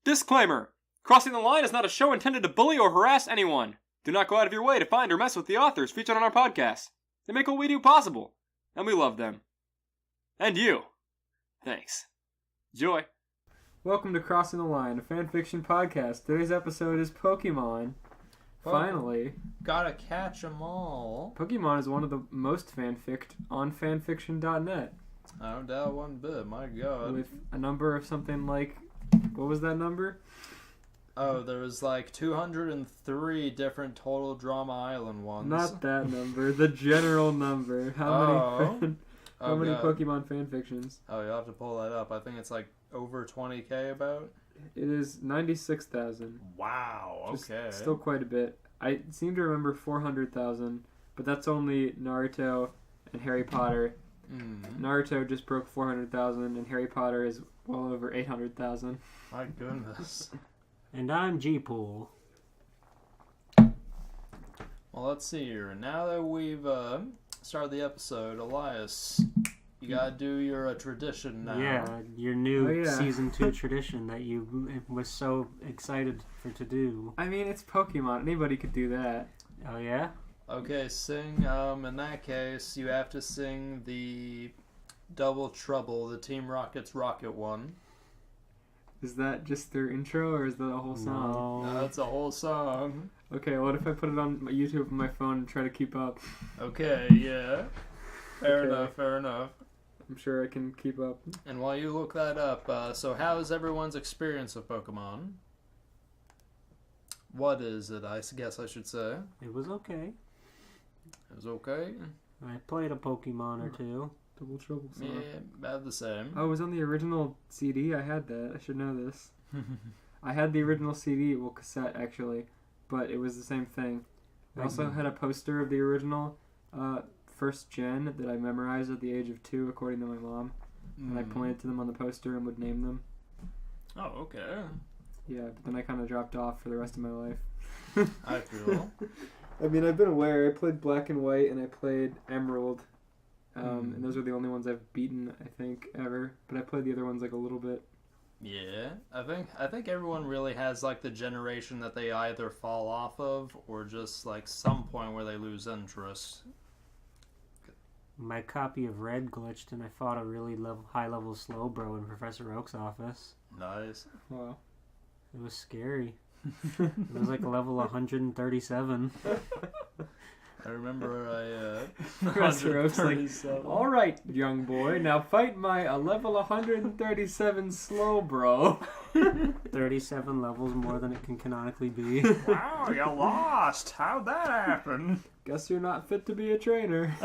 Disclaimer! Crossing the Line is not a show intended to bully or harass anyone. Do not go out of your way to find or mess with the authors featured on our podcast. They make what we do possible, and we love them. And you. Thanks. Enjoy. Welcome to Crossing the Line, a fanfiction podcast. Today's episode is Pokémon. Finally. Gotta catch 'em all. Pokémon is one of the most fanficked on fanfiction.net. I don't doubt one bit, my god. With a number of something like... What was that number? Oh, there was like 203 different Total Drama Island ones. Not that number, the general number. How many God. Pokemon fanfictions? Oh, you'll have to pull that up. I think it's like over 20k about. It is 96,000. Wow, okay. Still quite a bit. I seem to remember 400,000, but that's only Naruto and Harry Potter. Naruto just broke 400,000, and Harry Potter is well over 800,000. My goodness. And I'm G-Pool. Well, let's see here. Now that we've started the episode, Elias, you gotta do your tradition now. Yeah, your new Season 2 tradition that you was so excited to do. I mean, it's Pokemon. Anybody could do that. Oh, yeah? Okay, sing, in that case, you have to sing the Double Trouble, the Team Rocket's Rocket one. Is that just their intro, or is that a whole song? No, that's a whole song. Okay, what if I put it on my YouTube on my phone and try to keep up? Okay, yeah. Fair enough. I'm sure I can keep up. And while you look that up, so how is everyone's experience of Pokemon? What is it, I guess I should say? It was okay. It was okay? I played a Pokemon or two. Double Trouble song. Yeah, about the same. Oh, it was on the original CD? I had that. I should know this. I had the original CD, well, cassette, actually, but it was the same thing. I also had a poster of the original first gen that I memorized at the age of 2, according to my mom. And I pointed to them on the poster and would name them. Oh, okay. Yeah, but then I kind of dropped off for the rest of my life. I feel. I mean, I've been aware. I played Black and White and I played Emerald. And those are the only ones I've beaten, I think, ever. But I played the other ones like a little bit. Yeah, I think everyone really has like the generation that they either fall off of or just like some point where they lose interest. My copy of Red glitched and I fought a really high-level Slowbro in Professor Oak's office. Nice. Wow. It was scary. It was like level 137. I remember Professor Oak's like, all right, young boy, now fight my level 137 Slowbro. 37 levels more than it can canonically be. Wow, you lost. How'd that happen? Guess you're not fit to be a trainer.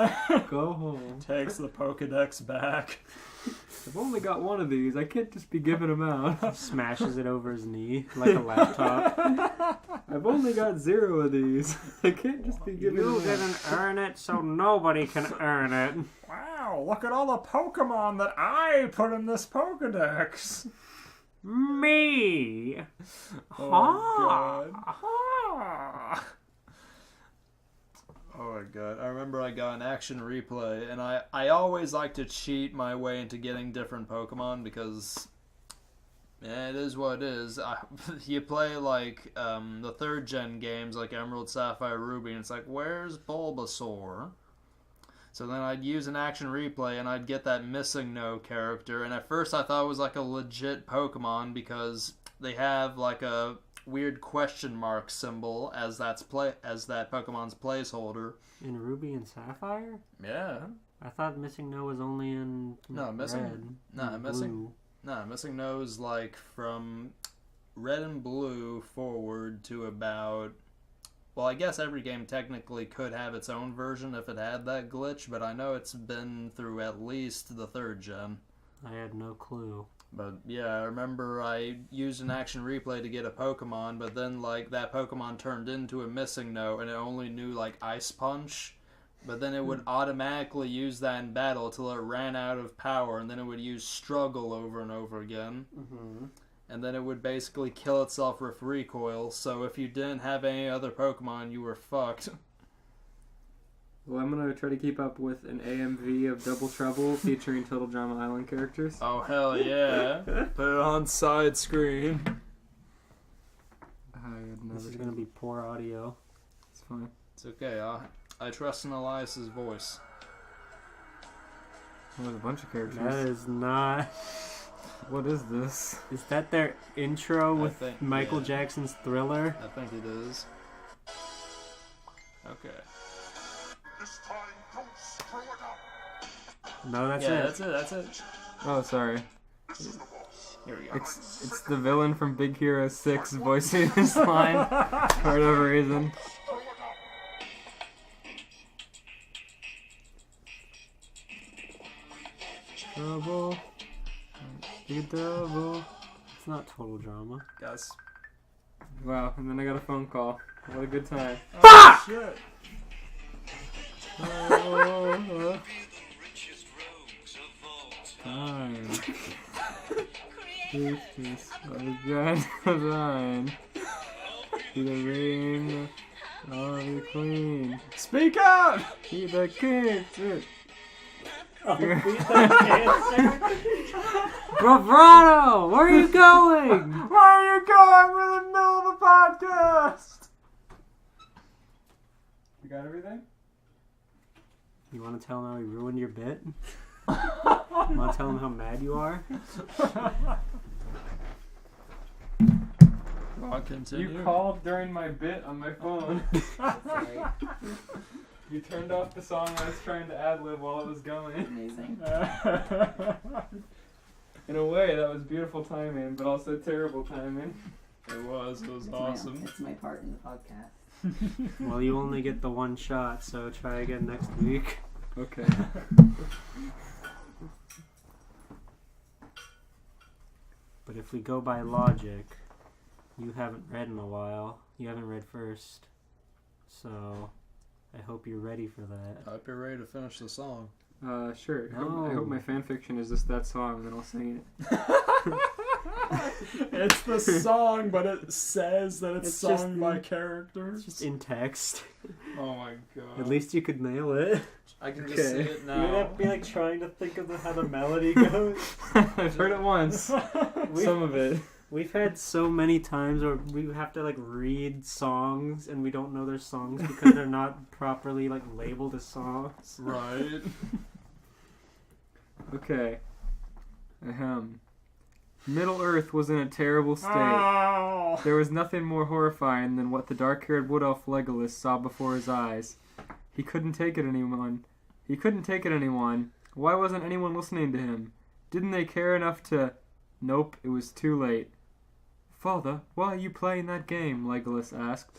Go home. Takes the Pokédex back. I've only got one of these. I can't just be giving them out. Smashes it over his knee like a laptop. I've only got 0 of these. I can't just be giving them out. You didn't earn it, so nobody can earn it. Wow, look at all the Pokemon that I put in this Pokédex. Me! Oh, God. Oh my god, I remember I got an action replay, and I always like to cheat my way into getting different Pokemon, because it is what it is. You play like the 3rd gen games like Emerald, Sapphire, Ruby, and it's like, where's Bulbasaur? So then I'd use an action replay, and I'd get that Missing No character, and at first I thought it was like a legit Pokemon, because they have like a weird question mark symbol as that Pokemon's placeholder. In Ruby and Sapphire? Yeah. I thought Missing No was only in Missing No is like from Red and Blue forward to about... Well, I guess every game technically could have its own version if it had that glitch, but I know it's been through at least the 3rd gen. I had no clue. But yeah, I remember I used an action replay to get a Pokemon, but then like that Pokemon turned into a Missing No, and it only knew like Ice Punch. But then it would automatically use that in battle till it ran out of power, and then it would use Struggle over and over again. Mm-hmm. And then it would basically kill itself with Recoil, so if you didn't have any other Pokemon, you were fucked. Well, I'm going to try to keep up with an AMV of Double Trouble featuring Total Drama Island characters. Oh, hell yeah. Put it on side screen. This is gonna be poor audio. It's fine. It's okay. I trust in Elias's voice. There's a bunch of characters. That is not. What is this? Is that their intro with think- Michael yeah. Jackson's Thriller? I think it is. Okay. No, that's Yeah, it. that's it. Oh, sorry. Here we go. It's the villain from Big Hero 6 voicing this line for whatever reason. Trouble. Big double. It's not total drama. Guys. Wow, and then I got a phone call. What a good time. Oh, shit. Oh, time. This is grand design. Be the ring of the queen. Speak up! Be the king. Bravado! Where are you going? Where are you going? We're in the middle of a podcast! You got everything? You want to tell him how he ruined your bit? You want to tell him how mad you are? I'll continue. You called during my bit on my phone. You turned off the song I was trying to ad-lib while it was going. Amazing. In a way, that was beautiful timing, but also terrible timing. It was It's awesome. it's my part in the podcast. Well, you only get the one shot, so try again next week. Okay. But if we go by logic, you haven't read in a while. You haven't read first. So, I hope you're ready for that. I hope you're ready to finish the song. Sure. I No. hope my fanfiction is just that song, and then I'll sing it. It's the song, but it says that it's, It's sung just- by characters. It's just in text. Oh my god. At least you could nail it. I can Okay. just see it You would now. have to be like trying to think of how the melody goes. I've heard it once. Some of it. We've had so many times where we have to like read songs and we don't know their songs because they're not properly like labeled as songs. Right. Okay. Ahem. Middle Earth was in a terrible state. Oh. There was nothing more horrifying than what the dark-haired wood elf Legolas saw before his eyes. He couldn't take it anyone. Why wasn't anyone listening to him? Didn't they care enough to... Nope, it was too late. Father, why are you playing that game? Legolas asked.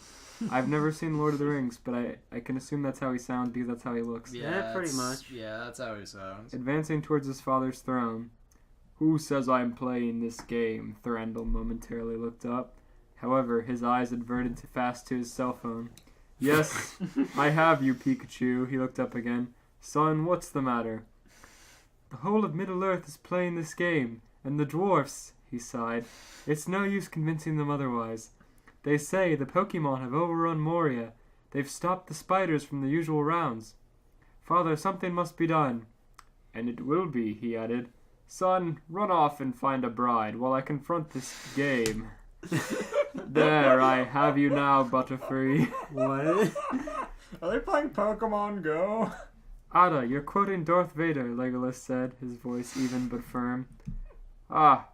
I've never seen Lord of the Rings, but I can assume that's how he sounds because that's how he looks. Yeah, pretty it's- much. Yeah, that's how he sounds. Advancing towards his father's throne. Who says I'm playing this game? Thranduil momentarily looked up. However, his eyes adverted fast to his cell phone. Yes, I have you, Pikachu. He looked up again. Son, what's the matter? The whole of Middle-earth is playing this game, and the dwarfs, he sighed. It's no use convincing them otherwise. They say the Pokémon have overrun Moria. They've stopped the spiders from the usual rounds. Father, something must be done. And it will be, he added. Son, run off and find a bride while I confront this game. There, I have you now, Butterfree. What? Are they playing Pokemon Go? Ada, you're quoting Darth Vader, Legolas said, his voice even but firm. Ah,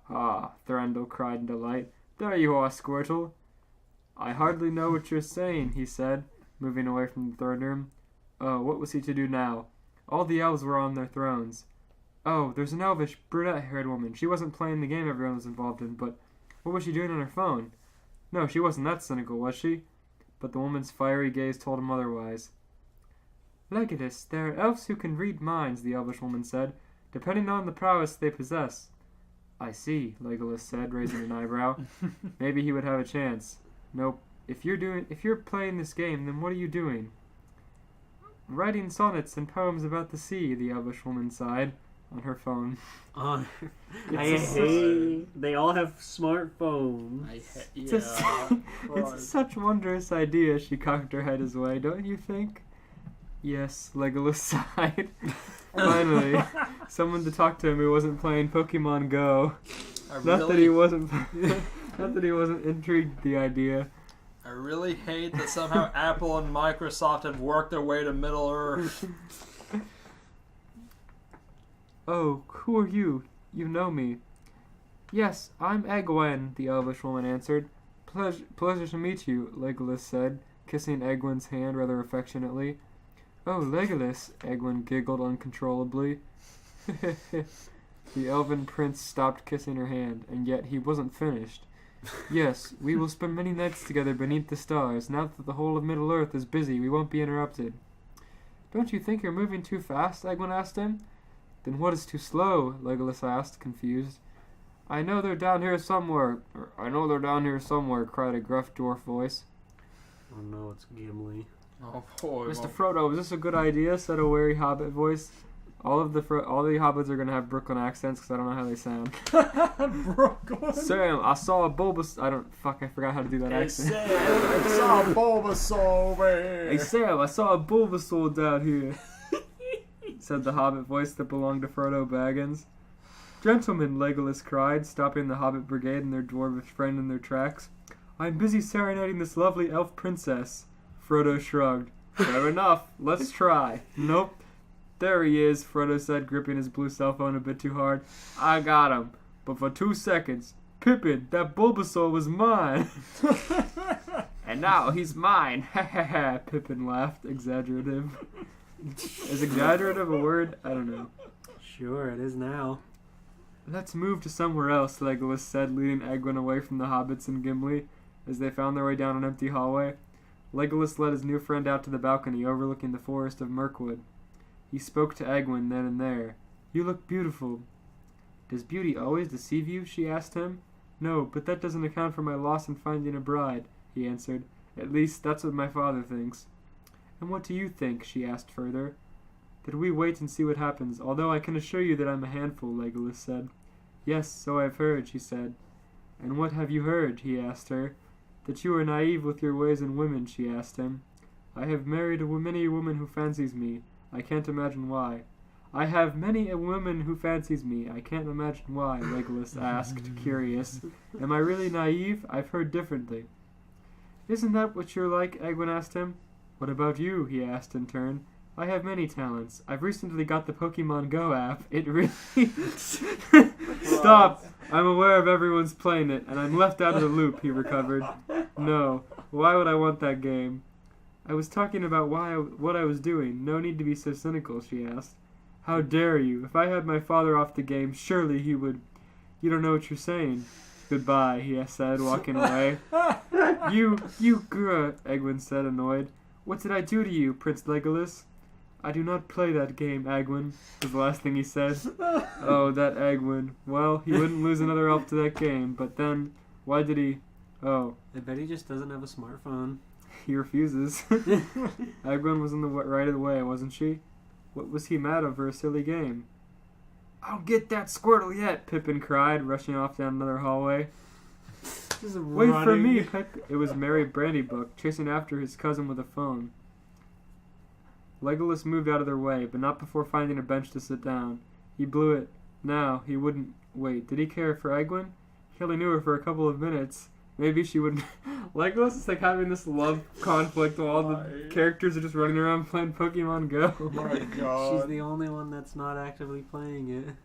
Thranduil cried in delight. There you are, Squirtle. I hardly know what you're saying, he said, moving away from the throne room. Oh, what was he to do now? All the elves were on their thrones. Oh, there's an elvish, brunette-haired woman. She wasn't playing the game everyone was involved in, but what was she doing on her phone? No, she wasn't that cynical, was she? But the woman's fiery gaze told him otherwise. Legolas, there are elves who can read minds, the elvish woman said, depending on the prowess they possess. I see, Legolas said, raising an eyebrow. Maybe he would have a chance. Nope. If you're playing this game, then what are you doing? Writing sonnets and poems about the sea, the elvish woman sighed on her phone. I It's hate. They all have smartphones. It's a such wondrous idea, she cocked her head his way, don't you think? Yes, Legolas sighed. Finally, someone to talk to him who wasn't playing Pokemon Go. Not that he wasn't intrigued with the idea. I really hate that somehow Apple and Microsoft have worked their way to Middle Earth. Oh, who are you? You know me. Yes, I'm Egwene, the elvish woman answered. Pleasure to meet you, Legolas said, kissing Egwene's hand rather affectionately. Oh, Legolas, Egwene giggled uncontrollably. The elven prince stopped kissing her hand, and yet he wasn't finished. Yes, we will spend many nights together beneath the stars. Now that the whole of Middle-earth is busy, we won't be interrupted. Don't you think you're moving too fast? Egwene asked him. Then what is too slow? Legolas asked, confused. I know they're down here somewhere, cried a gruff dwarf voice. Oh no, it's Gimli. Oh boy. Mr. Frodo, is this a good idea? Said a wary hobbit voice. All the hobbits are gonna have Brooklyn accents because I don't know how they sound. Brooklyn. Sam, I saw a Bulbasaur. I forgot how to do that accent. I saw Bulbasaur. Hey Sam, I saw a Bulbasaur down here. Said the hobbit voice that belonged to Frodo Baggins. Gentlemen, Legolas cried, stopping the hobbit brigade and their dwarvish friend in their tracks. I'm busy serenading this lovely elf princess. Frodo shrugged. Fair enough, let's try. Nope. There he is, Frodo said, gripping his blue cell phone a bit too hard. I got him. But for 2 seconds. Pippin, that Bulbasaur was mine. And now he's mine. Ha ha ha, Pippin laughed, exaggerative. Is exaggerative a word? I don't know. Sure, it is now. Let's move to somewhere else, Legolas said, leading Egwene away from the hobbits and Gimli as they found their way down an empty hallway. Legolas led his new friend out to the balcony overlooking the forest of Mirkwood. He spoke to Egwene then and there. You look beautiful. Does beauty always deceive you? She asked him. No, but that doesn't account for my loss in finding a bride, he answered. At least, that's what my father thinks. And what do you think? She asked further. That we wait and see what happens, although I can assure you that I'm a handful, Legolas said. Yes, so I've heard, she said. And what have you heard? He asked her. That you are naive with your ways in women, she asked him. I have married many a woman who fancies me. I can't imagine why. I have many a woman who fancies me. I can't imagine why, Legolas asked, curious. Am I really naive? I've heard differently. Isn't that what you're like? Egwene asked him. What about you? He asked in turn. I have many talents. I've recently got the Pokémon Go app. It really... Stop! I'm aware of everyone's playing it, and I'm left out of the loop, he recovered. No. Why would I want that game? I was talking about what I was doing. No need to be so cynical, she asked. How dare you? If I had my father off the game, surely he would... You don't know what you're saying. Goodbye, he said, walking away. You grr, Egwene said, annoyed. What did I do to you, Prince Legolas? I do not play that game, Egwene, was the last thing he said. Oh, that Egwene. Well, he wouldn't lose another elf to that game, but then, why did he... Oh. I bet he just doesn't have a smartphone. He refuses. Egwene was in the right of the way, wasn't she? What was he mad over a silly game? I'll get that Squirtle yet, Pippin cried, rushing off down another hallway. Wait for me, Pip. It was Merry Brandybuck, chasing after his cousin with a phone. Legolas moved out of their way, but not before finding a bench to sit down. He blew it. Now, he wouldn't... Wait, did he care for Egwene? He only knew her for a couple of minutes. Maybe she wouldn't... Legolas is like having this love conflict while all the characters are just running around playing Pokemon Go. Oh my god. She's the only one that's not actively playing it.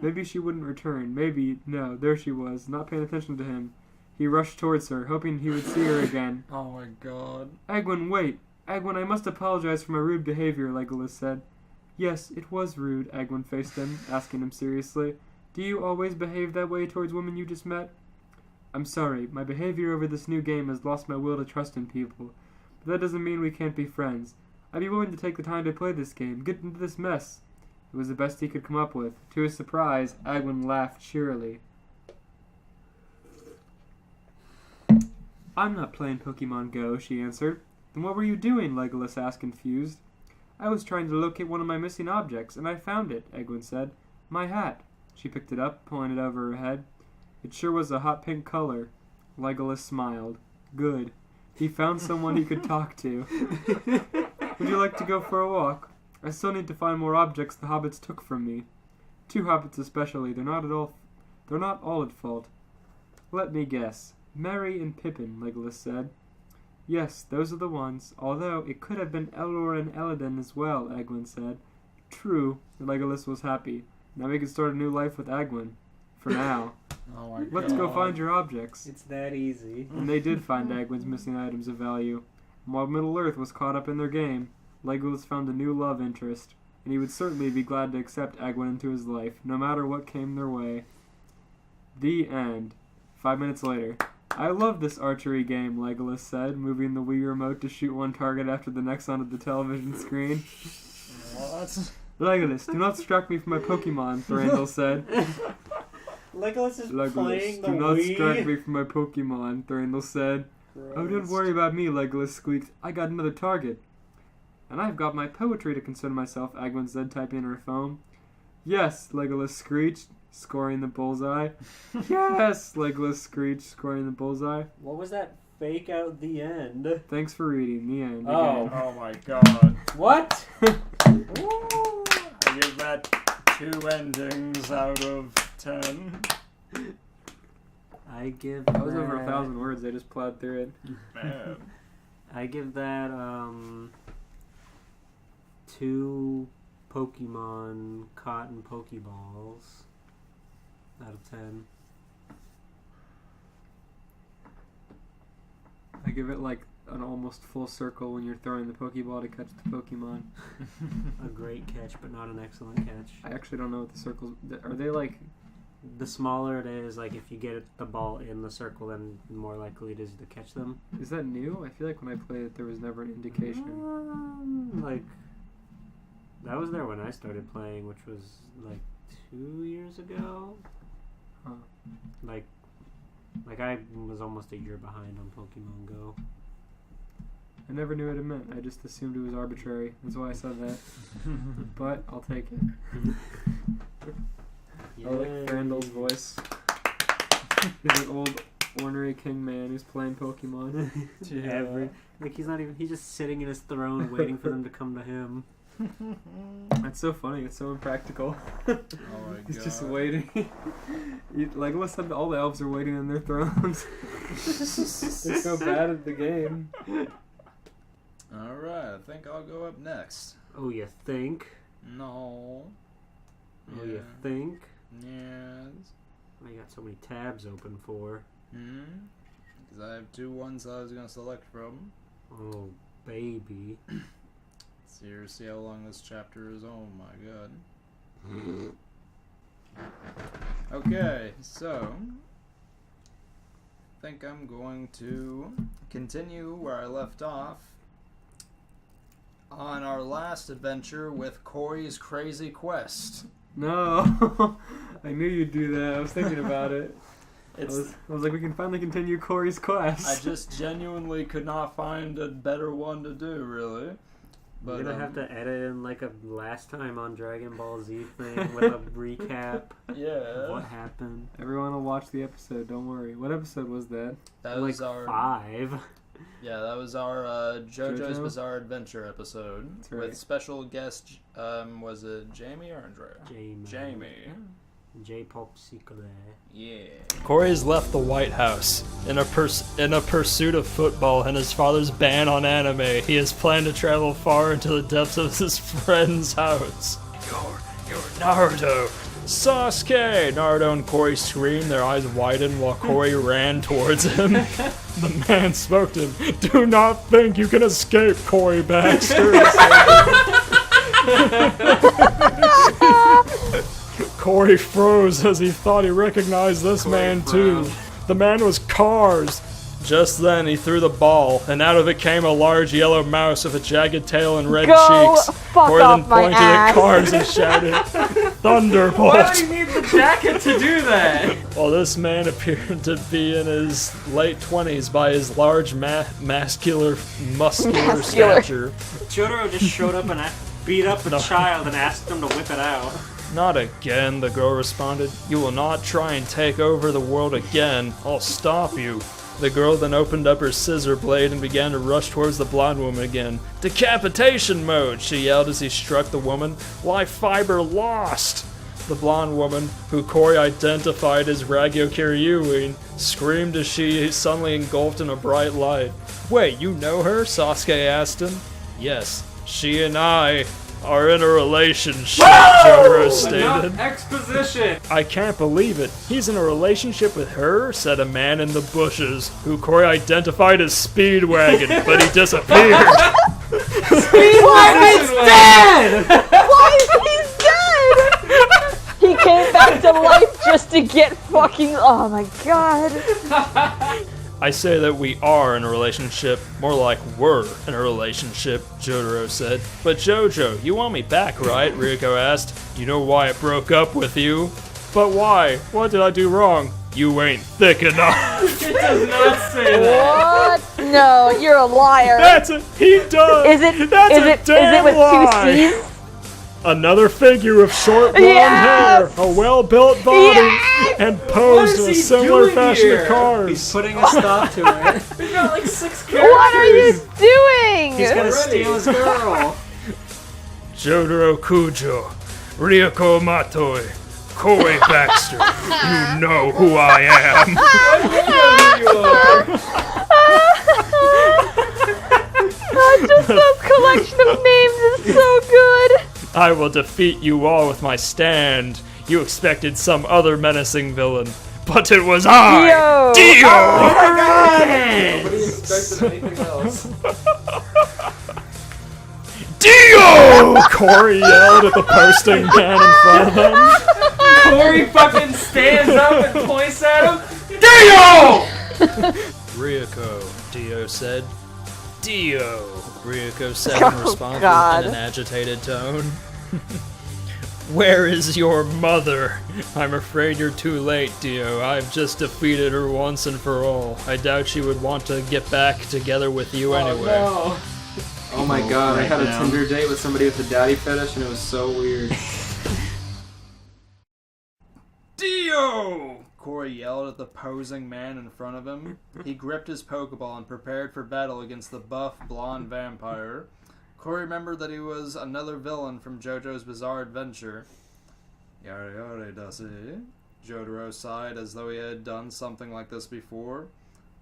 Maybe she wouldn't return. Maybe... No, there she was, not paying attention to him. He rushed towards her, hoping he would see her again. Oh my god. Egwene, wait. Egwene, I must apologize for my rude behavior, Legolas said. Yes, it was rude, Egwene faced him, asking him seriously. Do you always behave that way towards women you just met? I'm sorry, my behavior over this new game has lost my will to trust in people. But that doesn't mean we can't be friends. I'd be willing to take the time to play this game, get into this mess. It was the best he could come up with. To his surprise, Egwene laughed cheerily. I'm not playing Pokemon Go, she answered. Then what were you doing? Legolas asked, confused. I was trying to locate one of my missing objects, and I found it, Egwene said. My hat. She picked it up, pulling it over her head. It sure was a hot pink color. Legolas smiled. Good. He found someone he could talk to. Would you like to go for a walk? I still need to find more objects the hobbits took from me. 2 hobbits especially. They're not all at fault. Let me guess. Merry and Pippin, Legolas said. Yes, those are the ones, although it could have been Elrond and Elladan as well, Agwin said. True, Legolas was happy. Now we can start a new life with Agwin. For now. Oh my god. Let's go find your objects. It's that easy. And they did find Agwin's missing items of value. And while Middle-earth was caught up in their game, Legolas found a new love interest, and he would certainly be glad to accept Agwin into his life, no matter what came their way. The end. 5 minutes later. I love this archery game, Legolas said, moving the Wii remote to shoot one target after the next onto the television screen. What? Legolas, do not distract me from my Pokemon, Thranduil said. Legolas is Legolas, playing the do not Wii. distract me from my Pokemon, Thranduil said. Oh, don't worry about me, Legolas squeaked. I got another target. And I've got my poetry to concern myself, Agwin said, typing in her phone. Yes, Legolas screeched, scoring the bullseye. Yes, Legolas screeched, scoring the bullseye. What was that fake out the end? Thanks for reading. The end. Oh. Oh my god. What? Woo! I give that 2 endings out of 10. I give That was over 1,000 words. I just plowed through it. Man. I give that 2 Pokemon cotton Pokeballs out of 10. I give it like an almost full circle when you're throwing the Pokeball to catch the Pokemon. A great catch, but not an excellent catch. I actually don't know what the circles... Are they like... The smaller it is, like if you get the ball in the circle, then the more likely it is to catch them. Is that new? I feel like when I played it, there was never an indication. Like, that was there when I started playing, which was like 2 years ago. Huh. Like I was almost a year behind on Pokemon Go. I never knew what it meant. I just assumed it was arbitrary. That's why I said that. But I'll take it. I like Thranduil's voice. He's an old, ornery king man who's playing Pokemon. He's just sitting in his throne waiting for them to come to him. That's so funny. It's so impractical. Oh my god. He's just waiting. Legolas said all the elves are waiting on their thrones. They're so bad at the game. Alright, I think I'll go up next. Oh, you think? No. Oh, you think? Yes. I got so many tabs open for. Because I have 2 ones I was going to select from. Oh, baby. See how long this chapter is. Oh my god. Okay, so I think I'm going to continue where I left off on our last adventure with Corey's Crazy Quest. No. I knew you'd do that. I was thinking about it. I was like, we can finally continue Corey's quest. I just genuinely could not find a better one to do, really. But, You're gonna have to edit in like a last time on Dragon Ball Z thing with a recap yeah. of what happened. Everyone will watch the episode. Don't worry. What episode was that? That was like our 5. Yeah, that was our JoJo's Bizarre Adventure episode right. with special guest. Was it Jamie or Andrea? Jamie. J-Popsicle. Yeah. Corey has left the White House. In a pursuit of football and his father's ban on anime, he has planned to travel far into the depths of his friend's house. You're Naruto! Sasuke! Naruto and Corey screamed, their eyes widened while Corey ran towards him. The man spoke to him. Do not think you can escape, Corey Baxter. Corey froze as he thought he recognized this man too. The man was Cars. Just then he threw the ball, and out of it came a large yellow mouse with a jagged tail and red cheeks. Corey then pointed at Cars and shouted, Thunderbolt! Why do you need the jacket to do that? Well, this man appeared to be in his late 20s by his large muscular stature. Jotaro just showed up and beat up a child and asked him to whip it out. Not again, the girl responded. You will not try and take over the world again. I'll stop you. The girl then opened up her scissor blade and began to rush towards the blonde woman again. Decapitation mode, she yelled as he struck the woman. Why, Fiber lost! The blonde woman, who Corey identified as Ragyo Kiryuin, screamed as she suddenly engulfed in a bright light. Wait, you know her? Sasuke asked him. Yes, she and I are in a relationship, Jotaro stated. Enough exposition! I can't believe it. He's in a relationship with her, said a man in the bushes, who Corey identified as Speedwagon, but he disappeared. Speedwagon's dead! Why is he dead? He came back to life just to get fucking. Oh my god. I say that we are in a relationship, more like we're in a relationship, Jotaro said. But Jojo, you want me back, right? Ryuko asked. You know why I broke up with you? But why? What did I do wrong? You ain't thick enough. It does not say that. What? No, you're a liar. He does. Is it? That's is a it? Is damn it with lie. 2 C's? Another figure with short blonde Yes! hair, a well-built body, Yes! and posed in a he similar doing fashion here? to cars. He's putting a stop to it. We've got like 6 characters. What are you doing? He's gonna steal his girl. Jotaro Kujo, Ryuko Matoi, Corey Baxter. You know who I am. Just those collection of names is so good. I will defeat you all with my stand. You expected some other menacing villain, but it was I, Dio. Dio! Oh my god. Nobody expected anything else. Dio! Corey yelled at the posting man in front of him. Corey fucking stands up and points at him. Dio! Ryuko, Dio said. Dio, Ryuko said Oh, in response God. in an agitated tone. Where is your mother? I'm afraid you're too late, Dio. I've just defeated her once and for all. I doubt she would want to get back together with you anyway. No. Oh my god, I had a Tinder date with somebody with a daddy fetish and it was so weird. Dio! Corey yelled at the posing man in front of him. He gripped his Pokeball and prepared for battle against the buff, blonde vampire. Corey remembered that he was another villain from JoJo's Bizarre Adventure. Yare yare dasi. Jotaro sighed as though he had done something like this before.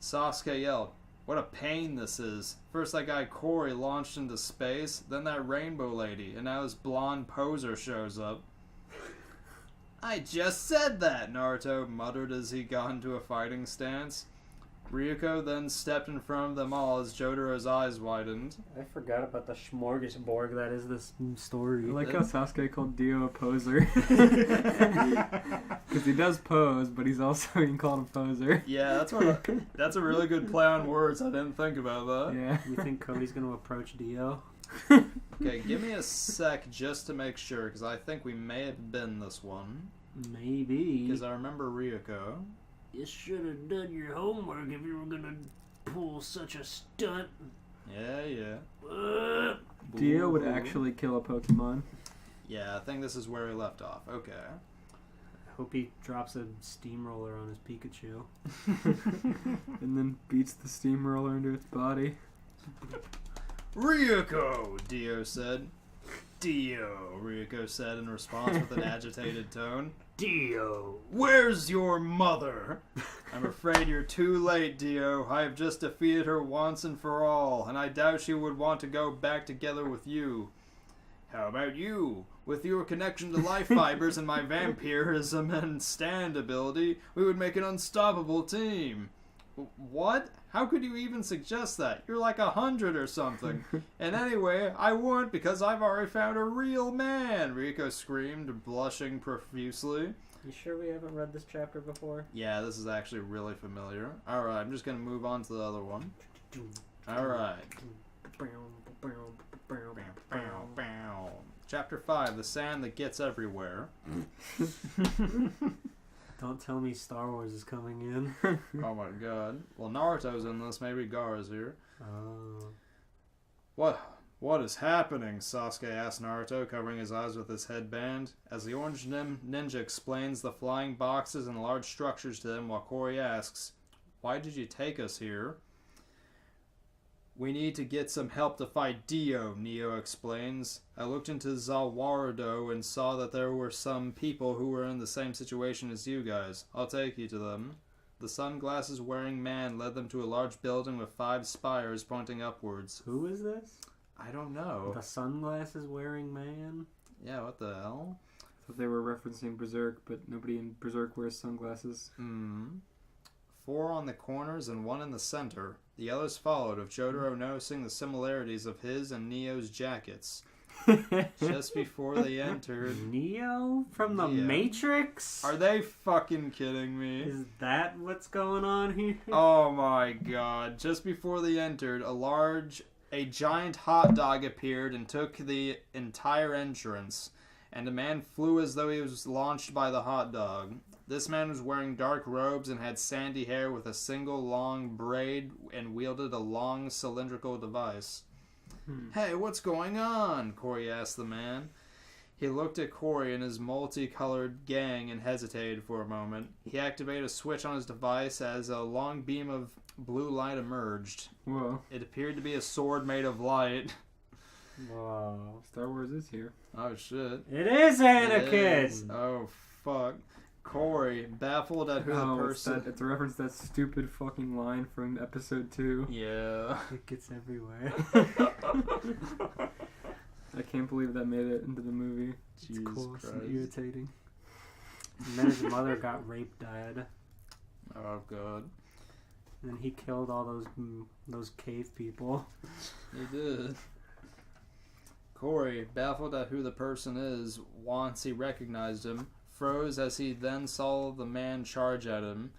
Sasuke yelled, "What a pain this is. First that guy Corey launched into space, then that rainbow lady, and now this blonde poser shows up." I just said that, Naruto muttered as he got into a fighting stance. Ryuko then stepped in front of them all as Jotaro's eyes widened. I forgot about the smorgasbord that is this story. I like how Sasuke called Dio a poser. Because he does pose, but he's also being called a poser. Yeah, that's a really good play on words. I didn't think about that. Yeah. You think Cody's gonna approach Dio? Okay, give me a sec just to make sure, because I think we may have been this one. Maybe. Because I remember Ryuko. You should have done your homework if you were gonna pull such a stunt. Yeah. Dio would actually kill a Pokemon. Yeah, I think this is where we left off. Okay. I hope he drops a steamroller on his Pikachu. And then beats the steamroller into its body. Ryuko, Dio said. Dio, Ryuko said in response with an agitated tone. Dio! Where's your mother? I'm afraid you're too late, Dio. I have just defeated her once and for all, and I doubt she would want to go back together with you. How about you? With your connection to life fibers and my vampirism and stand ability, we would make an unstoppable team. What? How could you even suggest that? You're like 100 or something. And anyway, I won't because I've already found a real man, Rico screamed, blushing profusely. You sure we haven't read this chapter before? Yeah, this is actually really familiar. Alright, I'm just going to move on to the other one. Alright. Chapter 5, The Sand That Gets Everywhere. Don't tell me Star Wars is coming in. Oh my god. Well, Naruto's in this, maybe Gaara's here. Oh. What is happening? Sasuke asked Naruto, covering his eyes with his headband. As the orange ninja explains the flying boxes and large structures to him while Corey asks, "Why did you take us here?" We need to get some help to fight Dio, Neo explains. I looked into Zawardo and saw that there were some people who were in the same situation as you guys. I'll take you to them. The sunglasses-wearing man led them to a large building with 5 spires pointing upwards. Who is this? I don't know. The sunglasses-wearing man? Yeah, what the hell? I thought they were referencing Berserk, but nobody in Berserk wears sunglasses. 4 on the corners and 1 in the center. The others followed, with Jotaro noticing the similarities of his and Neo's jackets. Just before they entered... Neo? From the Yeah. Matrix? Are they fucking kidding me? Is that what's going on here? Oh my god. Just before they entered, a giant hot dog appeared and took the entire entrance, and a man flew as though he was launched by the hot dog. This man was wearing dark robes and had sandy hair with a single long braid and wielded a long cylindrical device. Hey, what's going on? Corey asked the man. He looked at Corey and his multicolored gang and hesitated for a moment. He activated a switch on his device as a long beam of blue light emerged. Whoa. It appeared to be a sword made of light. Wow. Star Wars is here. Oh shit. It is Anakin! It is. Oh fuck. Corey, baffled at who the person... It's a reference to that stupid fucking line from episode 2. Yeah. It gets everywhere. I can't believe that made it into the movie. It's Jesus cool. Christ. It's irritating. And then his mother got raped, died. Oh god. And then he killed all those cave people. He did. Corey, baffled at who the person is, once he recognized him, froze as he then saw the man charge at him.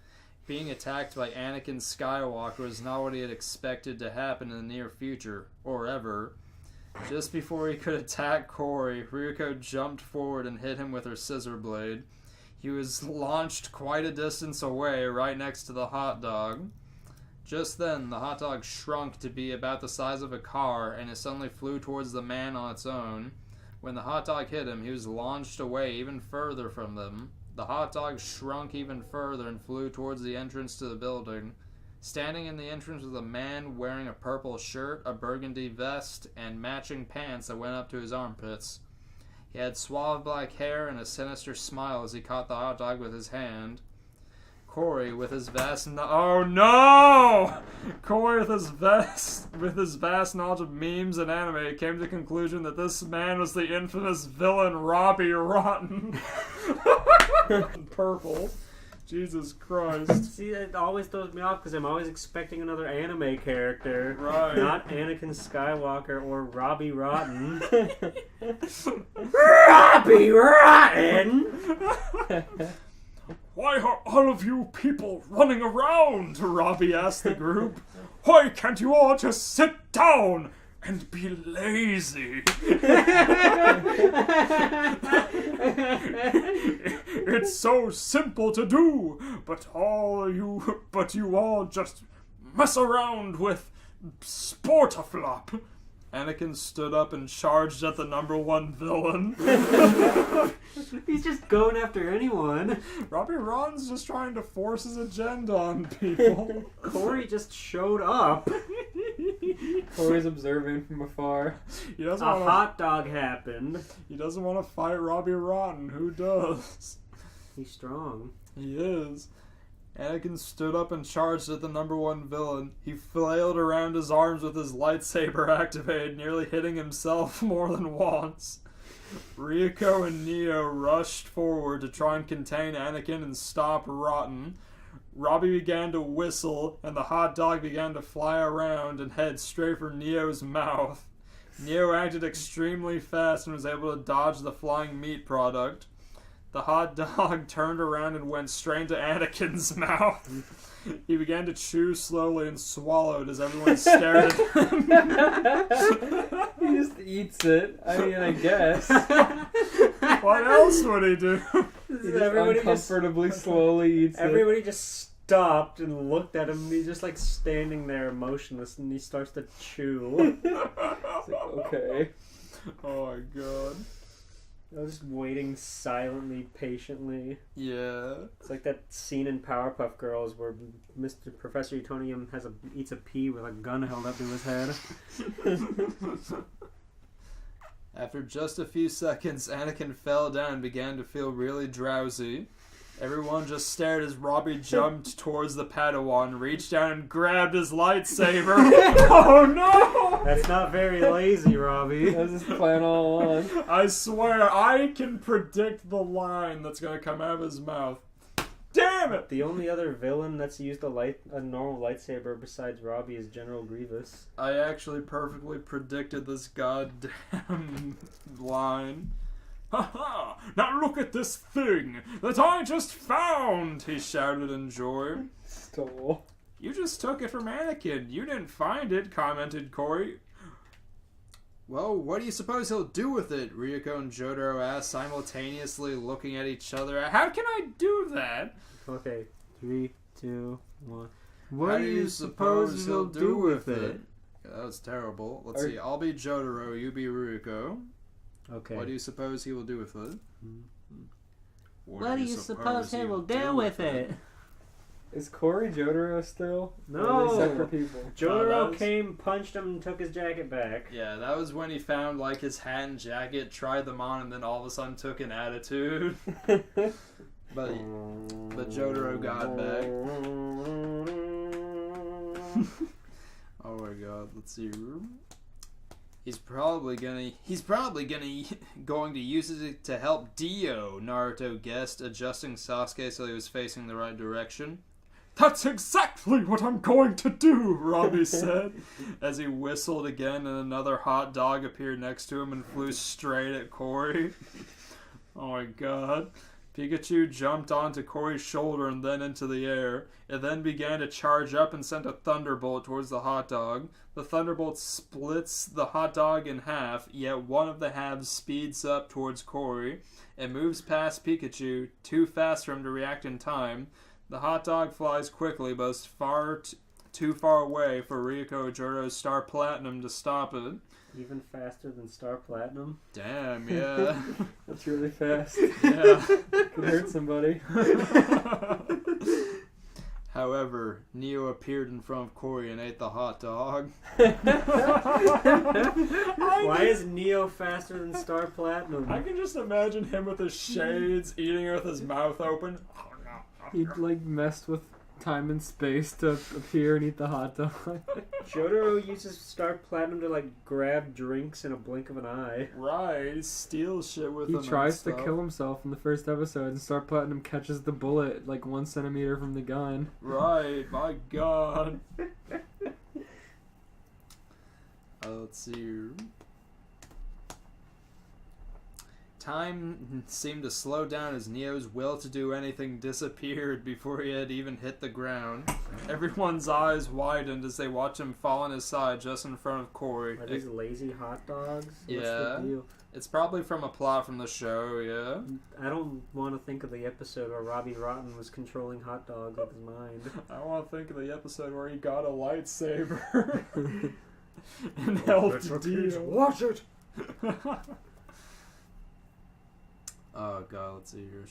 Being attacked by Anakin Skywalker was not what he had expected to happen in the near future, or ever. Just before he could attack Corey, Ryuko jumped forward and hit him with her scissor blade. He was launched quite a distance away, right next to the hot dog. Just then, the hot dog shrunk to be about the size of a car, and it suddenly flew towards the man on its own. When the hot dog hit him, he was launched away even further from them. The hot dog shrunk even further and flew towards the entrance to the building. Standing in the entrance was a man wearing a purple shirt, a burgundy vest, and matching pants that went up to his armpits. He had suave black hair and a sinister smile as he caught the hot dog with his hand. Corey, with his vast oh no! Corey, with his vast knowledge of memes and anime, came to the conclusion that this man was the infamous villain Robbie Rotten. Purple. Jesus Christ. See, it always throws me off because I'm always expecting another anime character. Right. Not Anakin Skywalker or Robbie Rotten. Robbie Rotten! Why are all of you people running around? Robbie asked the group. Why can't you all just sit down and be lazy? It's so simple to do, but you all just mess around with Sportaflop. Anakin stood up and charged at the #1 villain. He's just going after anyone. Robbie Ron's just trying to force his agenda on people. Corey just showed up. Corey's observing from afar. He A doesn't want hot dog happened. to fight Robbie Rotten. Who does? He's strong. He is. Anakin stood up and charged at the #1 villain. He flailed around his arms with his lightsaber activated, nearly hitting himself more than once. Ryuko and Neo rushed forward to try and contain Anakin and stop Rotten. Robbie began to whistle, and the hot dog began to fly around and head straight for Neo's mouth. Neo acted extremely fast and was able to dodge the flying meat product. The hot dog turned around and went straight to Anakin's mouth. He began to chew slowly and swallowed as everyone stared at him. He just eats it. I mean, I guess. What else would he do? He just uncomfortably slowly eats it. Everybody just stopped and looked at him. And he's just like standing there motionless, and he starts to chew. It's like, okay. Oh my god. I was just waiting silently, patiently. Yeah. It's like that scene in Powerpuff Girls where Mr. Professor Utonium eats a pea with a gun held up to his head. After just a few seconds, Anakin fell down and began to feel really drowsy. Everyone just stared as Robbie jumped towards the Padawan, reached down and grabbed his lightsaber. Oh no! That's not very lazy, Robbie. That was his plan all along. I swear, I can predict the line that's gonna come out of his mouth. Damn it! The only other villain that's used a normal lightsaber besides Robbie is General Grievous. I actually perfectly predicted this goddamn line. Ha! Now look at this thing that I just found! He shouted in joy. Stole. You just took it from Anakin. You didn't find it, commented Corey. Well, what do you suppose he'll do with it? Ryuko and Jotaro asked, simultaneously looking at each other. How can I do that? Okay, 3, 2, 1. What do you suppose he'll do with it? That was terrible. Let's see. I'll be Jotaro, you be Ryuko. Okay. What do you suppose he will do with it? What do you suppose he will do with it? Is Corey Jotaro still? No. Or are they separate people? Jotaro was- came, punched him, and took his jacket back. Yeah, that was when he found like his hat and jacket, tried them on, and then all of a sudden took an attitude. But Jotaro got back. Oh my god, let's see. He's probably going to use it to help Dio, Naruto guessed, adjusting Sasuke so he was facing the right direction. That's exactly what I'm going to do, Robbie said, as he whistled again and another hot dog appeared next to him and flew straight at Corey. Oh my god. Pikachu jumped onto Corey's shoulder and then into the air. It then began to charge up and sent a thunderbolt towards the hot dog. The thunderbolt splits the hot dog in half, yet one of the halves speeds up towards Corey. It moves past Pikachu, too fast for him to react in time. The hot dog flies quickly, but is too far away for Ryuko Jotaro's Star Platinum to stop it. Even faster than Star Platinum. Damn, yeah. That's really fast. Yeah. Could hurt somebody. However, Neo appeared in front of Corey and ate the hot dog. Why is Neo faster than Star Platinum? I can just imagine him with his shades, eating it with his mouth open. He like messed with time and space to appear and eat the hot dog. Jotaro uses Star Platinum to like grab drinks in a blink of an eye. Right, he steals shit with He him. tries to kill himself in the first episode, and Star Platinum catches the bullet like 1 centimeter from the gun. Right, my god. Let's see. Time seemed to slow down as Neo's will to do anything disappeared before he had even hit the ground. Everyone's eyes widened as they watched him fall on his side just in front of Corey. Are these lazy hot dogs? What's Yeah. the deal? It's probably from a plot from the show, yeah. I don't want to think of the episode where Robbie Rotten was controlling hot dogs with his mind. I want to think of the episode where he got a lightsaber and helped Dio. Watch it! Oh god, let's see here.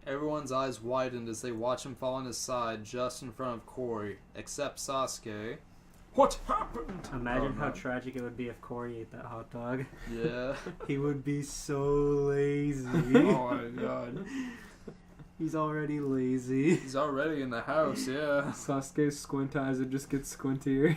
Everyone's eyes widened as they watch him fall on his side just in front of Corey, except Sasuke. What happened? Imagine how tragic it would be if Corey ate that hot dog. Yeah. He would be so lazy. Oh my god. He's already lazy. He's already in the house, yeah. Sasuke's squint eyes would just get squintier.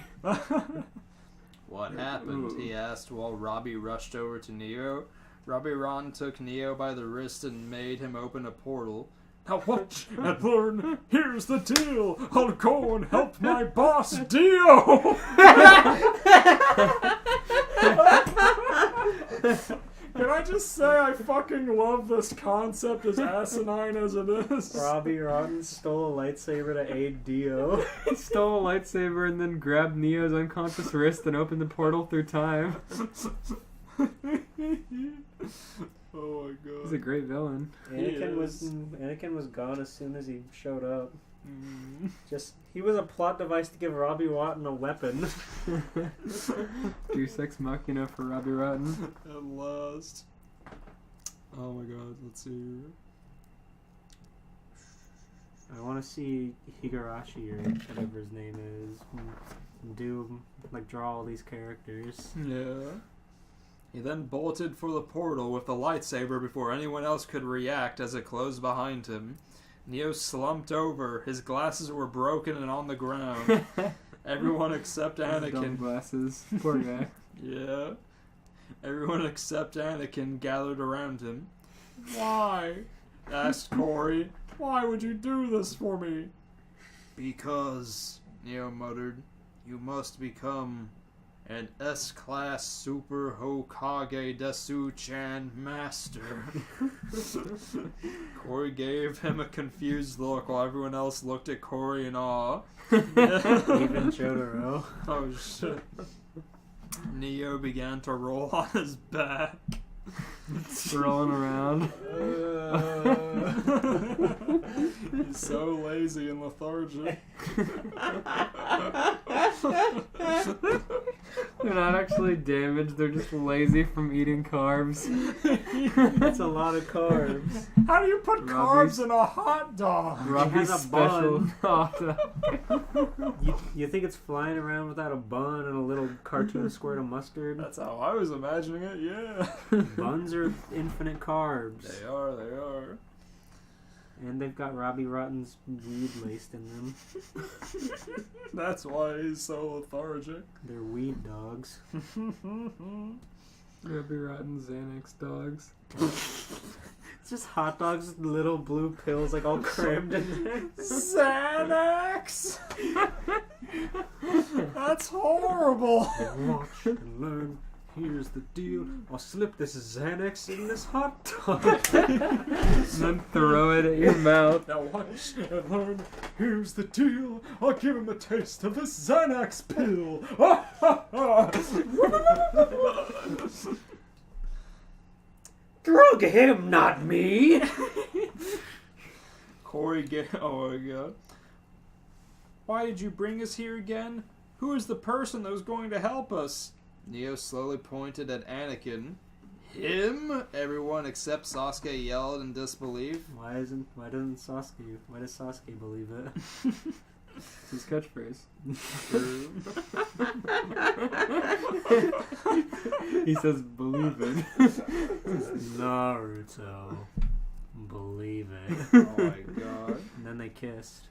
What happened? He asked while Robbie rushed over to Neo. Robbie Ron took Neo by the wrist and made him open a portal. Now watch and learn. Here's the deal. I'll go and help my boss, Dio. Can I just say I fucking love this concept, as asinine as it is? Robbie Rotten stole a lightsaber to aid Dio. He stole a lightsaber and then grabbed Neo's unconscious wrist and opened the portal through time. Oh my god. He's a great villain. Anakin was gone as soon as he showed up. He was a plot device to give Robbie Rotten a weapon. Deus Ex Machina for Robbie Rotten. At last. Oh my god, let's see. I want to see Higurashi or whatever his name is draw all these characters. Yeah. He then bolted for the portal with the lightsaber before anyone else could react as it closed behind him. Neo slumped over. His glasses were broken and on the ground. Everyone except Dumb Anakin. glasses. Poor guy. Yeah. Everyone except Anakin gathered around him. Why? Asked Corey. Why would you do this for me? Because, Neo muttered, you must become an S-Class Super Hokage Desu-chan Master. Corey gave him a confused look while everyone else looked at Corey in awe. Even Jotaro. Oh shit. Neo began to roll on his back. Rolling around. He's so lazy and lethargic. They're not actually damaged, they're just lazy from eating carbs. That's a lot of carbs. How do you put carbs in a hot dog? Robbie's has a special bun. hot dog. You think it's flying around without a bun and a little cartoon squirt of mustard? That's how I was imagining it, yeah. Buns are infinite carbs. They are. And they've got Robbie Rotten's weed laced in them. That's why he's so lethargic. They're weed dogs. Robbie Rotten Xanax dogs. It's just hot dogs with little blue pills like all crammed in there. Xanax! That's horrible! Watch and learn. Here's the deal. I'll slip this Xanax in this hot dog. And then throw it at your mouth. Now watch and learn. Here's the deal. I'll give him a taste of this Xanax pill. Drug him, not me. Corey oh my god. Why did you bring us here again? Who is the person that was going to help us? Neo slowly pointed at Anakin. Him? Everyone except Sasuke yelled in disbelief. Why does Sasuke believe it? It's his catchphrase. He says, believe it. Naruto. Believe it. Oh my god. And then they kissed.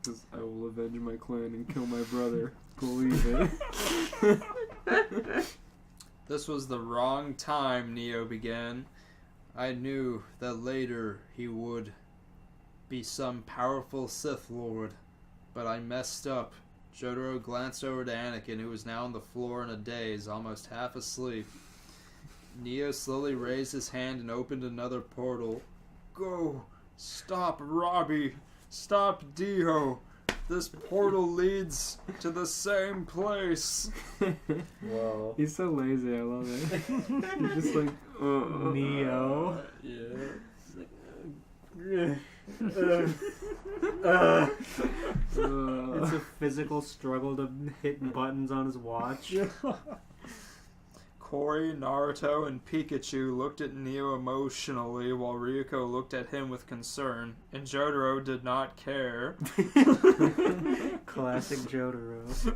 Says, I will avenge my clan and kill my brother. Believe it. This was the wrong time, Neo began. I knew that later he would be some powerful Sith Lord, but I messed up. Jotaro glanced over to Anakin, who was now on the floor in a daze, almost half asleep. Neo slowly raised his hand and opened another portal. Go! Stop Robbie! Stop Dio! This portal leads to the same place. Whoa. He's so lazy, I love it. He's just like, Neo. Yeah. It's a physical struggle to hit buttons on his watch. Corey, Naruto, and Pikachu looked at Neo emotionally while Ryuko looked at him with concern, and Jotaro did not care. Classic Jotaro.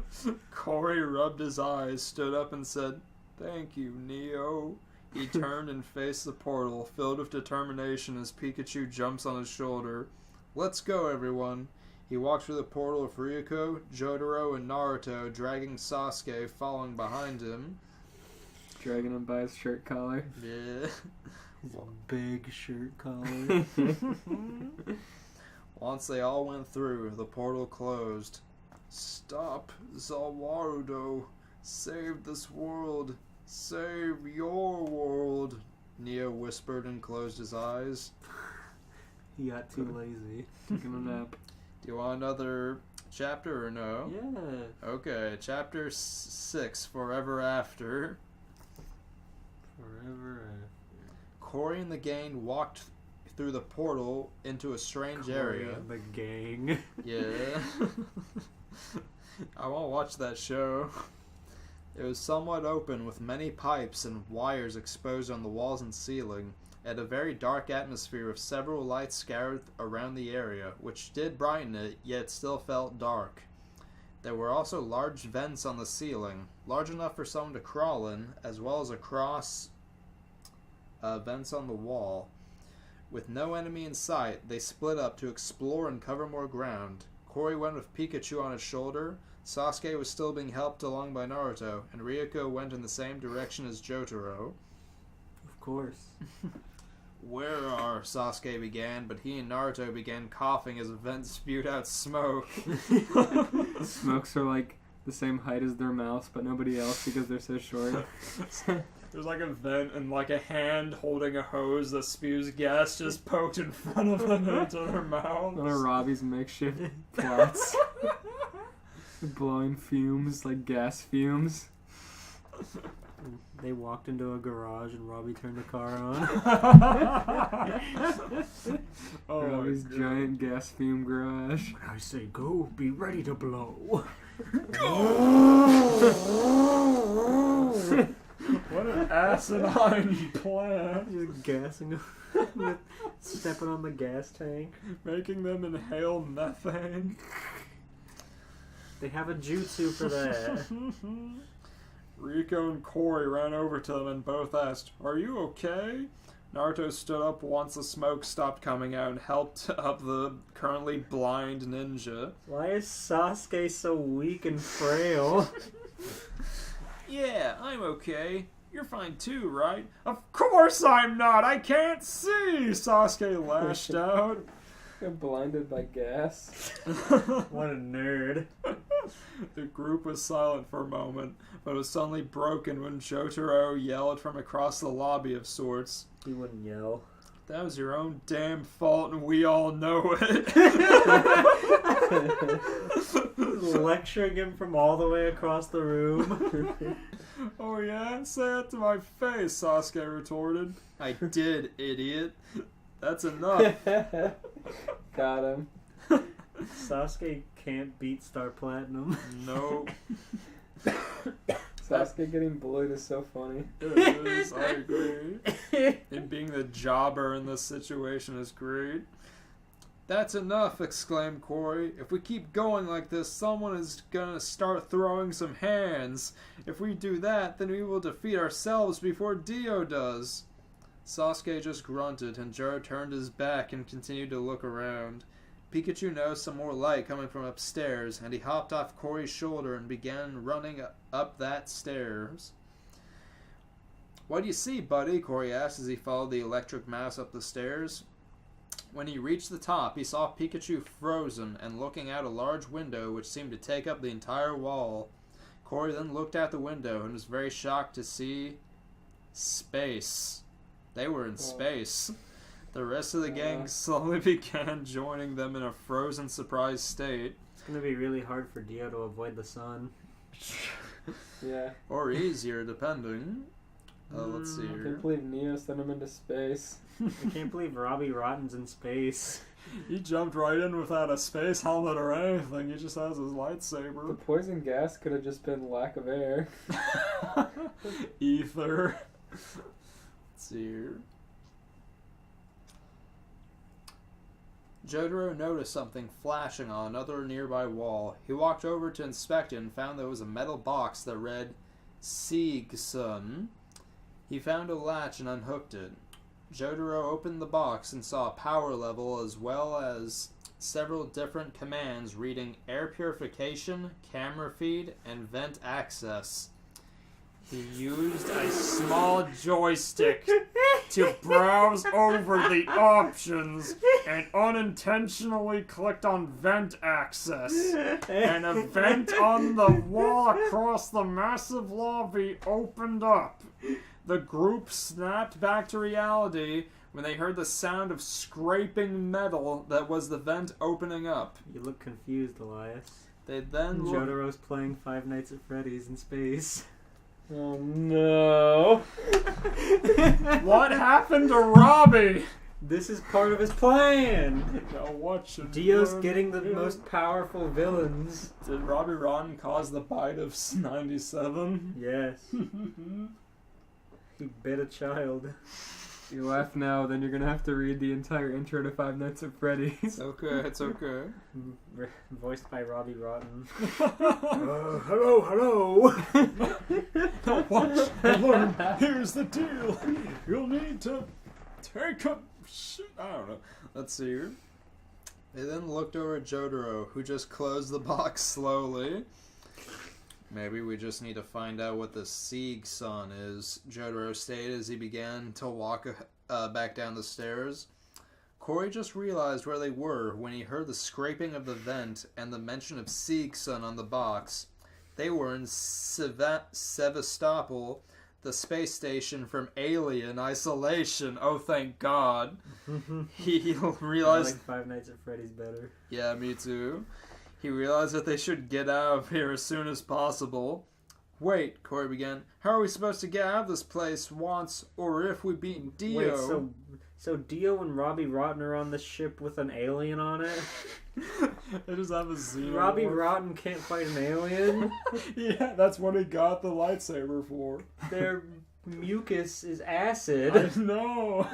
Corey rubbed his eyes, stood up, and said, "Thank you, Neo." He turned and faced the portal, filled with determination as Pikachu jumps on his shoulder. "Let's go, everyone." He walked through the portal with Ryuko, Jotaro, and Naruto, dragging Sasuke following behind him. dragging him by his shirt collar. Yeah. His big shirt collar. Once they all went through, the portal closed. "Stop, Zawarudo. Save this world. Save your world," Neo whispered and closed his eyes. He got too lazy. Taking a nap. Do you want another chapter or no? Yeah. Okay, chapter 6, Forever After. Forever after. Corey and the gang walked through the portal into a strange area. The gang. Yeah. I won't watch that show. It was somewhat open with many pipes and wires exposed on the walls and ceiling. and a very dark atmosphere with several lights scattered around the area, which did brighten it, yet still felt dark. There were also large vents on the ceiling, large enough for someone to crawl in, as well as across vents on the wall. With no enemy in sight, they split up to explore and cover more ground. Corey went with Pikachu on his shoulder, Sasuke was still being helped along by Naruto, and Ryuko went in the same direction as Jotaro. Of course. Where are Sasuke began, but he and Naruto began coughing as a vent spewed out smoke. Smokes are like the same height as their mouths, but nobody else because they're so short. There's like a vent and like a hand holding a hose that spews gas just poked in front of them into their mouths. One of Robbie's makeshift plots. Blowing fumes, like gas fumes. They walked into a garage and Robbie turned the car on. Oh Robbie's my God. giant gas fume garage. When I say go, be ready to blow. What an asinine plan. Just gassing them, with stepping on the gas tank. Making them inhale methane. They have a jutsu for that. Rico and Corey ran over to them and both asked, "Are you okay?" Naruto stood up once the smoke stopped coming out and helped up the currently blind ninja. Why is Sasuke so weak and frail? "Yeah, I'm okay. You're fine too, right?" "Of course I'm not! I can't see!" Sasuke lashed out. They're blinded by gas. What a nerd. The group was silent for a moment, but was suddenly broken when Jotaro yelled from across the lobby of sorts. He wouldn't yell. "That was your own damn fault and we all know it." Lecturing him from all the way across the room. "Oh yeah? Say that to my face," Sasuke retorted. I did, idiot. That's enough. Got him. Sasuke can't beat Star Platinum. No. Sasuke getting bullied is so funny. It is, I agree. And being the jobber in this situation is great. "That's enough," exclaimed Corey. "If we keep going like this, someone is gonna start throwing some hands. If we do that, then we will defeat ourselves before Dio does." Sasuke just grunted, and Jotaro turned his back and continued to look around. Pikachu noticed some more light coming from upstairs, and he hopped off Corey's shoulder and began running up that stairs. "What do you see, buddy?" Corey asked as he followed the electric mouse up the stairs. When he reached the top, he saw Pikachu frozen and looking out a large window which seemed to take up the entire wall. Corey then looked out the window and was very shocked to see space. They were in space. The rest of the gang slowly began joining them in a frozen, surprised state. It's gonna be really hard for Dio to avoid the sun. Yeah. Or easier, depending. Let's see I here. can't believe Neo sent him into space. I can't believe Robbie Rotten's in space. He jumped right in without a space helmet or anything. He just has his The lightsaber. poison gas could have just been lack of air. Ether. Let's see here. Jotaro noticed something flashing on another nearby wall. He walked over to inspect it and found there was a metal box that read Siegsun. He found a latch and unhooked it. Jotaro opened the box and saw a power level as well as several different commands reading air purification, camera feed, and vent access. He used a small joystick to browse over the options and unintentionally clicked on vent access. And a vent on the wall across the massive lobby opened up. The group snapped back to reality when they heard the sound of scraping metal that was the vent opening up. You look confused, Elias. They then looked... Jotaro's playing Five Nights at Freddy's in space. Oh no. What happened to Robbie? This is part of his plan! Now watch it. Dio's getting the most powerful villains. Did Robbie Rotten cause the bite of 97? Yes. He bit a child. You laugh now, then you're gonna have to read the entire intro to Five Nights at Freddy's. It's okay. Voiced by Robbie Rotten. Hello. Watch and learn. Here's the deal. You'll need to take a... I don't know. Let's see here. They then looked over at Jotaro, who just closed the box slowly. Maybe we just need to find out what the Sieg Sun is, Jotaro stated as he began to walk back down the stairs. Corey just realized where they were when he heard the scraping of the vent and the mention of Sieg Sun on the box. They were in Sevastopol, the space station from Alien Isolation. Oh, thank God. He realized... I like Five Nights at Freddy's better. Yeah, me too. He realized that they should get out of here as soon as possible. Wait, Corey began. How are we supposed to get out of this place once or if we beat Dio? Wait, so Dio and Robbie Rotten are on the ship with an alien on it? They just have a xenomorph. Robbie Rotten can't fight an alien? Yeah, that's what he got the lightsaber for. Their mucus is acid. I know.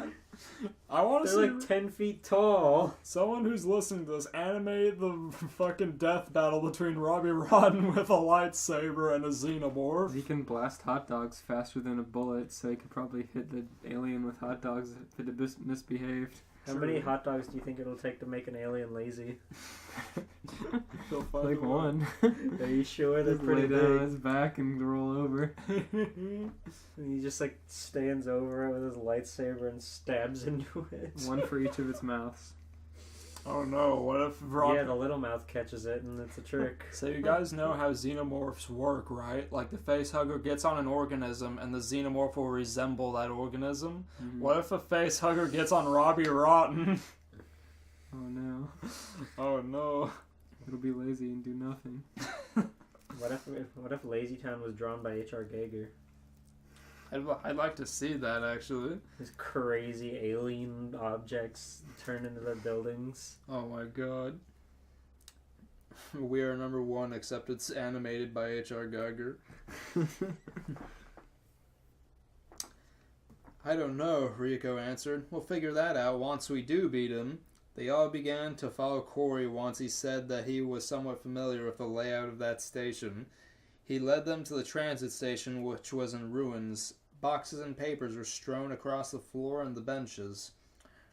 I want to see... They're like 10 feet tall. Someone who's listening to this animate the fucking death battle between Robbie Rotten with a lightsaber and a xenomorph. He can blast hot dogs faster than a bullet, so he could probably hit the alien with hot dogs if it had misbehaved. How many hot dogs do you think it'll take to make an alien lazy? Like one. Are you sure? They're Just pretty lay down on big. his back and roll over. And he just like stands over it with his lightsaber and stabs into it. One for each of its mouths. Oh no, what if Robbie... Yeah, the little mouth catches it and it's a trick. So you guys know how xenomorphs work, right? Like the facehugger gets on an organism and the xenomorph will resemble that organism. Mm-hmm. What if a facehugger gets on Robbie Rotten? Oh no. Oh no. It'll be lazy and do nothing. What if Lazy Town was drawn by H.R. Geiger? I'd like to see that, actually. These crazy alien objects turn into the buildings. Oh my God. We are number one, except it's animated by H.R. Geiger. I don't know, Rieko answered. We'll figure that out once we do beat him. They all began to follow Corey once he said that he was somewhat familiar with the layout of that station. He led them to the transit station, which was in ruins. Boxes and papers were strewn across the floor and the benches.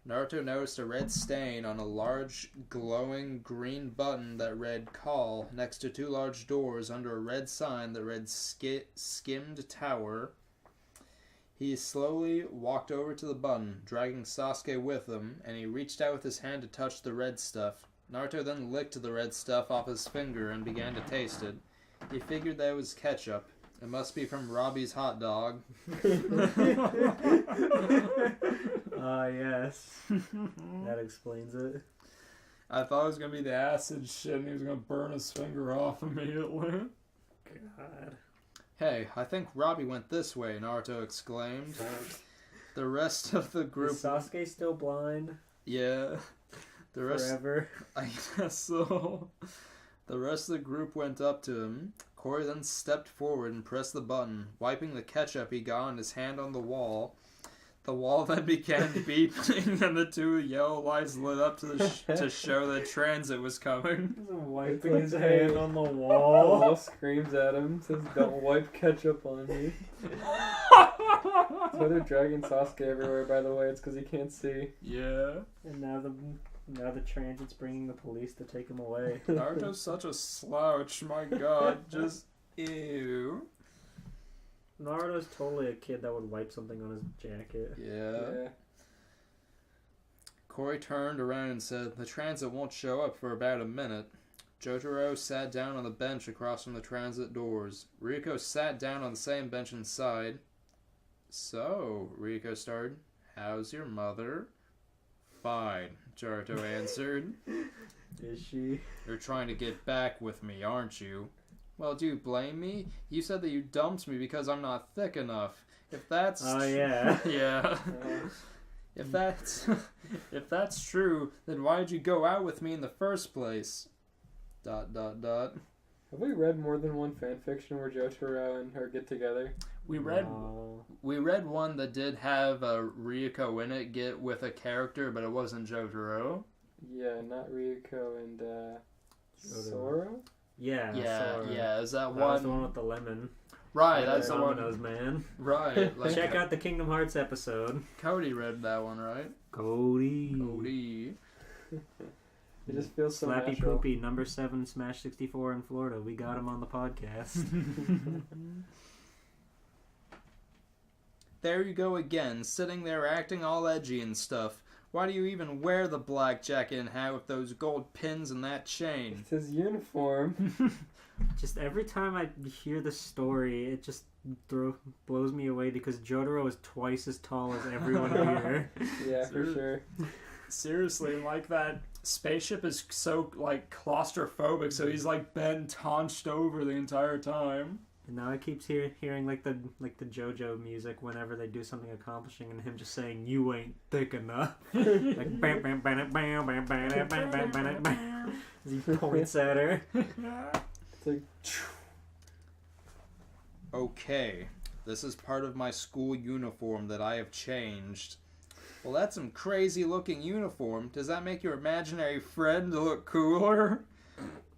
Naruto noticed a red stain on a large, glowing green button that read "Call" next to two large doors under a red sign that read "Skimmed Tower." He slowly walked over to the button, dragging Sasuke with him, and he reached out with his hand to touch the red stuff. Naruto then licked the red stuff off his finger and began to taste it. He figured that it was ketchup. It must be from Robbie's hot dog. Yes. That explains it. I thought it was going to be the acid shit and he was going to burn his finger off immediately. God. Hey, I think Robbie went this way, Naruto exclaimed. The rest of the group... Is Sasuke still blind? Yeah. The rest... Forever? I guess so. The rest of the group went up to him. Corey then stepped forward and pressed the button, wiping the ketchup he got on his hand on the wall. The wall then began beeping, and the two yellow lights lit up to show that transit was coming. Wiping his hand on the Wall wall. screams at him, says, "Don't wipe ketchup on me." That's why they're dragging Sasuke everywhere, by the way. It's because he can't see. Yeah. And now the transit's bringing the police to take him away. Naruto's such a slouch, my God. Just, ew. Naruto's totally a kid that would wipe something on his jacket. Yeah. Corey turned around and said, "The transit won't show up for about a minute." Jotaro sat down on the bench across from the transit doors. Rieko sat down on the same bench inside. "So," Rieko started, "how's your mother?" "Fine," Naruto answered. Is she? "You're trying to get back with me, aren't you?" "Well, do you blame me? You said that you dumped me because I'm not thick enough. If that's... Oh, yeah. Yeah. If that's true, then why did you go out with me in the first place? ... Have we read more than one fanfiction where Jotaro and her get together? We read one that did have Ryuko in it, get with a character, but it wasn't Jotaro. Yeah, not Ryuko and Sora? Yeah, Sora. Yeah. Is that That one? was the one with the lemon. Right, Yeah, that's the one. Domino's Man. Right. Like, Check out the Kingdom Hearts episode. Cody read that one, right? Cody. It just feels so Slappy natural. Poopy, number 7 Smash 64 in Florida. We got him on the podcast. There you go again, sitting there acting all edgy and stuff. Why do you even wear the black jacket and hat with those gold pins and that chain? It's his uniform. Just every time I hear the story, it just blows me away because Jotaro is twice as tall as everyone here. Yeah, for sure. Seriously, like that spaceship is so like claustrophobic, so he's like bent hunched over the entire time. And now I keep hearing like the JoJo music whenever they do something accomplishing, and him just saying, "You ain't thick enough." Like bam bam bam bam bam bam bam bam bam bam bam as he points at her. It's like, Okay, this is part of my school uniform that I have changed. Well, that's some crazy looking uniform. Does that make your imaginary friend look cooler?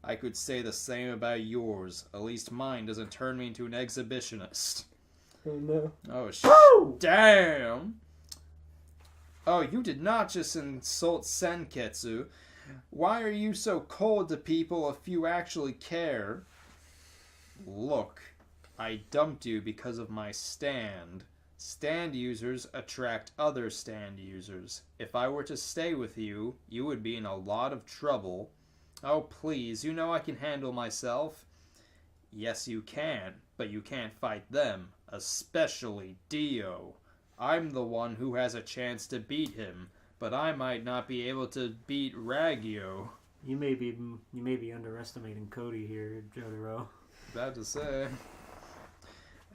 I could say the same about yours. At least mine doesn't turn me into an exhibitionist. oh no. Oh, damn! Oh, you did not just insult Senketsu. Why are you so cold to people if you actually care? Look, I dumped you because of my stand. Stand users attract other stand users. If I were to stay with you, you would be in a lot of trouble. Oh, please, you know I can handle myself. Yes, you can, but you can't fight them, especially Dio. I'm the one who has a chance to beat him, but I might not be able to beat Raggio. You may be underestimating Cody here, Jotaro. Bad to say.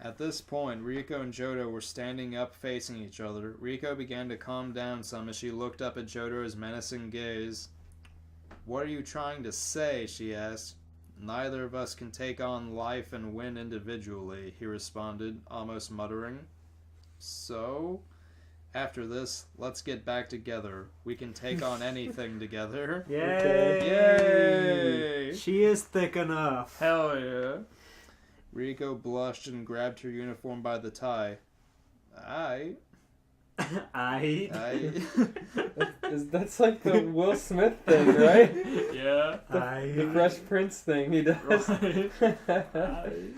At this point, Riko and Johto were standing up facing each other. Riko began to calm down some as she looked up at Jotaro's menacing gaze. What are you trying to say? She asked. Neither of us can take on life and win individually, he responded, almost muttering. So? After this, let's get back together. We can take on anything together. Yay! Yay! She is thick enough. Hell yeah. Riko blushed and grabbed her uniform by the tie. That's like the Will Smith thing, right? Yeah. The Fresh Prince thing he does. Right.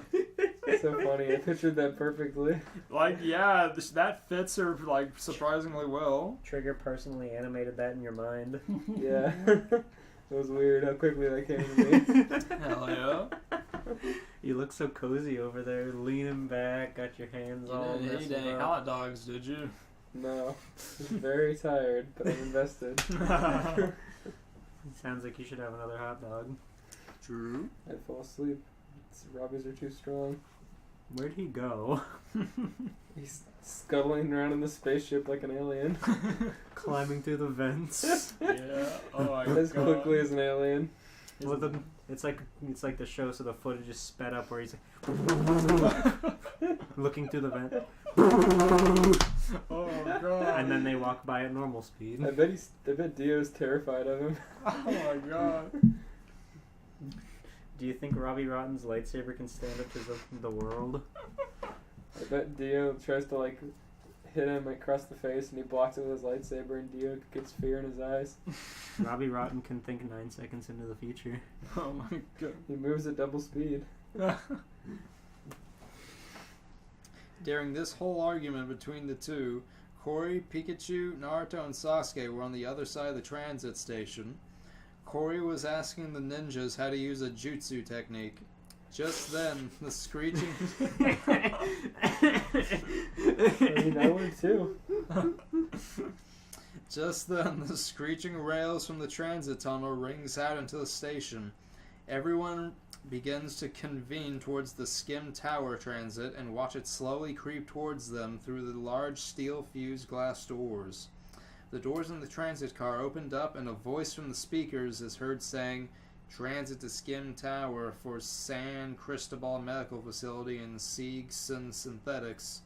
So funny. I pictured that perfectly. Like, yeah, that fits her, like, surprisingly well. Trigger personally animated that in your mind. Yeah. It was weird how quickly that came to me. Hell yeah. You look so cozy over there, leaning back, got your hands all You didn't eat any hot dogs, did you? No. I'm very tired, but I'm invested. Sounds like you should have another hot dog. True. I'd fall asleep. Robbies are too strong. Where'd he go? He's scuttling around in the spaceship like an alien. Climbing through the vents. Yeah. Oh my As god. quickly as an alien. It's like the show, so the footage is sped up where he's like looking through the vent. Oh god. And then they walk by at normal speed. I bet Dio's terrified of him. Oh my god. Do you think Robbie Rotten's lightsaber can stand up to the world? I bet Dio tries to like hit him across the face and he blocks it with his lightsaber and Dio gets fear in his eyes. Robbie Rotten can think 9 seconds into the future. Oh my god. He moves at double speed. During this whole argument between the two, Corey, Pikachu, Naruto, and Sasuke were on the other side of the transit station. Corey was asking the ninjas how to use a jutsu technique. Just then, the screeching... I mean, I would too. Just then, the screeching rails from the transit tunnel rings out into the station. Everyone begins to convene towards the skim tower transit and watch it slowly creep towards them through the large steel-fused glass doors. The doors in the transit car opened up and a voice from the speakers is heard saying, Transit to Skim Tower for San Cristobal Medical Facility in Siegs and Synthetics.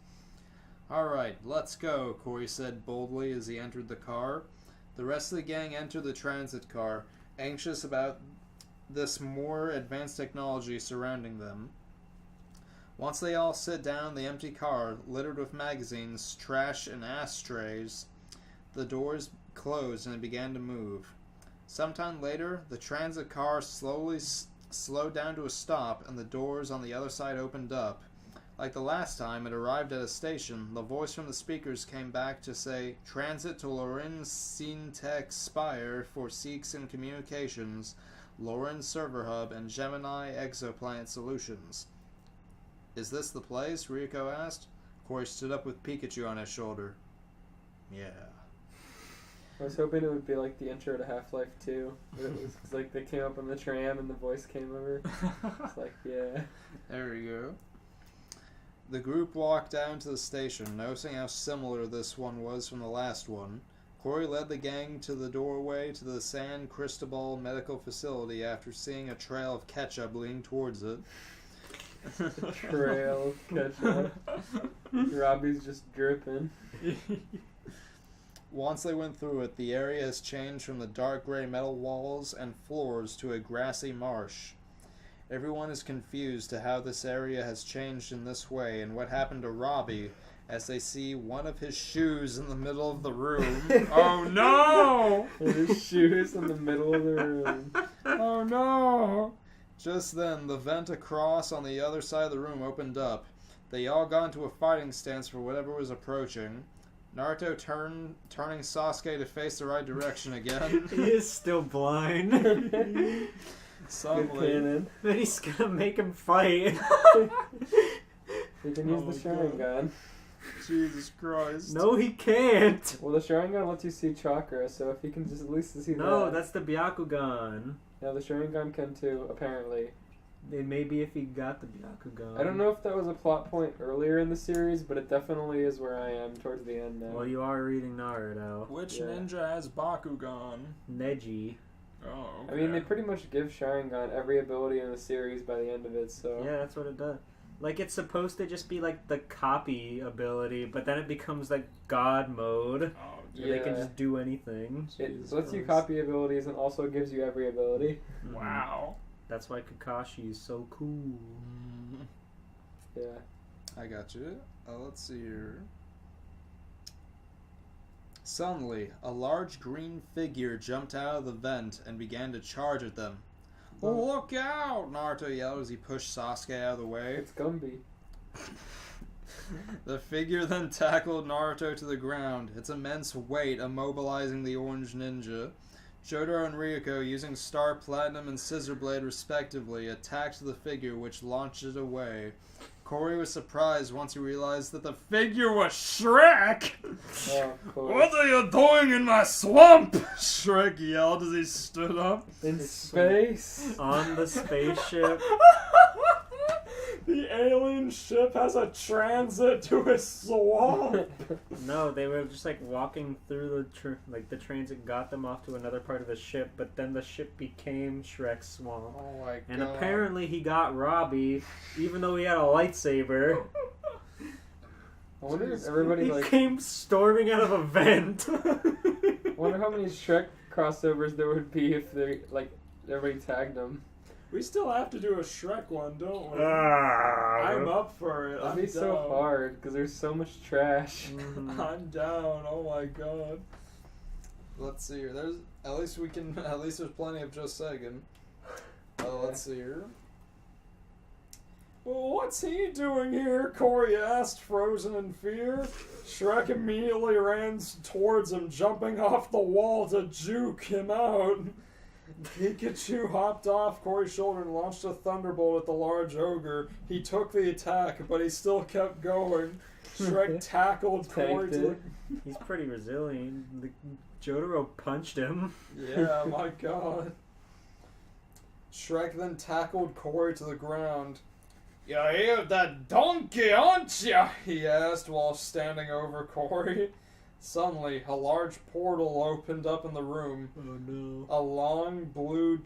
Alright, let's go, Corey said boldly as he entered the car. The rest of the gang entered the transit car, anxious about this more advanced technology surrounding them. Once they all sit down in the empty car, littered with magazines, trash, and ashtrays, the doors closed and it began to move. Sometime later, the transit car slowly slowed down to a stop and the doors on the other side opened up. Like the last time it arrived at a station, the voice from the speakers came back to say, "Transit to Lorin Syntech Spire for Seeks and Communications, Lorin Server Hub, and Gemini Exoplanet Solutions." "Is this the place?" Ryuko asked. Corey stood up with Pikachu on his shoulder. "Yeah." I was hoping it would be like the intro to Half-Life 2. It was like they came up on the tram and the voice came over. It's like, yeah. There we go. The group walked down to the station, noticing how similar this one was from the last one. Corey led the gang to the doorway to the San Cristobal Medical Facility after seeing a trail of ketchup leading towards it. Trail of ketchup. Robbie's just dripping. Once they went through it, the area has changed from the dark gray metal walls and floors to a grassy marsh. Everyone is confused to how this area has changed in this way and what happened to Robbie as they see one of his shoes in the middle of the room. Oh no! His shoes in the middle of the room. Oh no! Just then, the vent across on the other side of the room opened up. They all got into a fighting stance for whatever was approaching. Naruto turning Sasuke to face the right direction again. He is still blind. Suddenly. Cannon. Then he's gonna make him fight. He can use the Sharingan. Jesus Christ. No, he can't. Well, the Sharingan lets you see chakra, so if he can just at least see No, that. that's the Byakugan. Yeah, the Sharingan can too, apparently. It may be if he got the Byakugan. I don't know if that was a plot point earlier in the series, but it definitely is where I am towards the end now. Well, you are reading Naruto. Which Yeah. ninja has Bakugan? Neji. Oh, okay. I mean, they pretty much give Sharingan every ability in the series by the end of it, so... Yeah, that's what it does. Like, it's supposed to just be like the copy ability, but then it becomes like God mode. Oh, Where they can just do anything. It lets you copy abilities and also gives you every ability. wow. That's why Kakashi is so cool. Yeah. I got you. Let's see here. Suddenly, a large green figure jumped out of the vent and began to charge at them. "Look out!" Naruto yelled as he pushed Sasuke out of the way. It's Gumby. The figure then tackled Naruto to the ground, its immense weight immobilizing the orange ninja. Jotaro and Ryuko, using Star Platinum and Scissor Blade respectively, attacked the figure, which launched it away. Corey was surprised once he realized that the figure was Shrek! Oh, of course. "What are you doing in my swamp?" Shrek yelled as he stood up. In space? On the spaceship. The alien ship has a transit to a swamp. No, they were just like walking through the transit got them off to another part of the ship, but then the ship became Shrek's swamp. Oh my god. And apparently he got Robbie, even though he had a lightsaber. I wonder if everybody, He like... came storming out of a vent. I wonder how many Shrek crossovers there would be if they, like, everybody tagged them. We still have to do a Shrek one, don't we? Ah. I'm up for it. That'd be so hard, because there's so much trash. I'm down. Oh my god. Let's see here. There's at least there's plenty of Just Saying. Let's see here. "Well, what's he doing here?" Corey asked, frozen in fear. Shrek immediately ran towards him, jumping off the wall to juke him out. Pikachu hopped off Corey's shoulder and launched a thunderbolt at the large ogre. He took the attack, but he still kept going. Shrek tackled Corey Tanked to it. He's pretty resilient. Jotaro punched him. Yeah, my god. Shrek then tackled Corey to the ground. "You hear that donkey, aren't ya?" he asked while standing over Corey. Suddenly, a large portal opened up in the room. Oh no. A long blue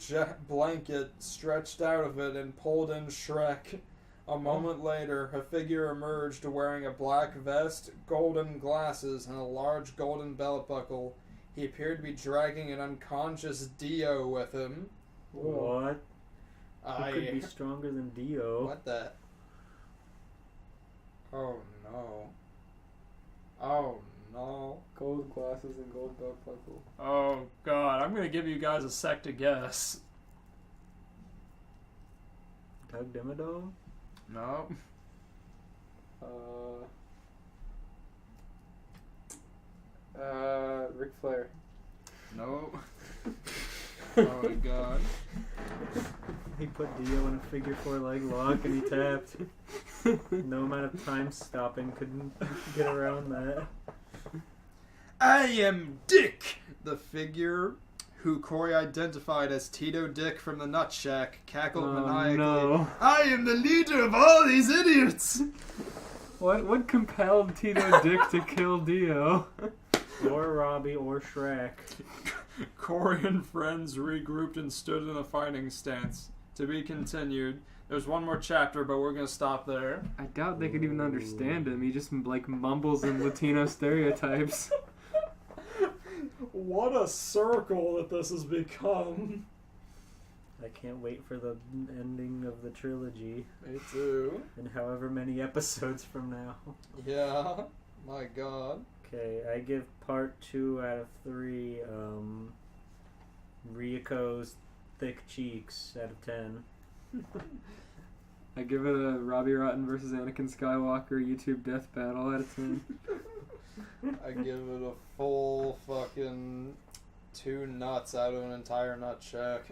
blanket stretched out of it and pulled in Shrek. A moment later, a figure emerged wearing a black vest, golden glasses, and a large golden belt buckle. He appeared to be dragging an unconscious Dio with him. What? Who could be stronger than Dio? What the? Oh no. Oh no. Gold glasses and gold belt buckle. Oh god, I'm gonna give you guys a sec to guess. Doug Dimmadome? No. Ric Flair. No. Oh my god. He put Dio in a figure 4 leg lock and he tapped. No amount of time stopping couldn't get around that. I am Dick! The figure, who Corey identified as Tito Dick from the Nut Shack, cackled maniacally. No. I am the leader of all these idiots! What compelled Tito Dick to kill Dio? Or Robbie or Shrek. Corey and friends regrouped and stood in a fighting stance. To be continued. There's one more chapter, but we're gonna stop there. I doubt they could even understand him. He just like mumbles in Latino stereotypes. What a circle that this has become. I can't wait for the ending of the trilogy. Me too. In however many episodes from now. Yeah. My god. Okay, I give part 2 out of 3 Ryoko's thick cheeks out of 10. I give it a Robbie Rotten versus Anakin Skywalker YouTube death battle out of 10. I give it a full fucking 2 nuts out of an entire nut shack.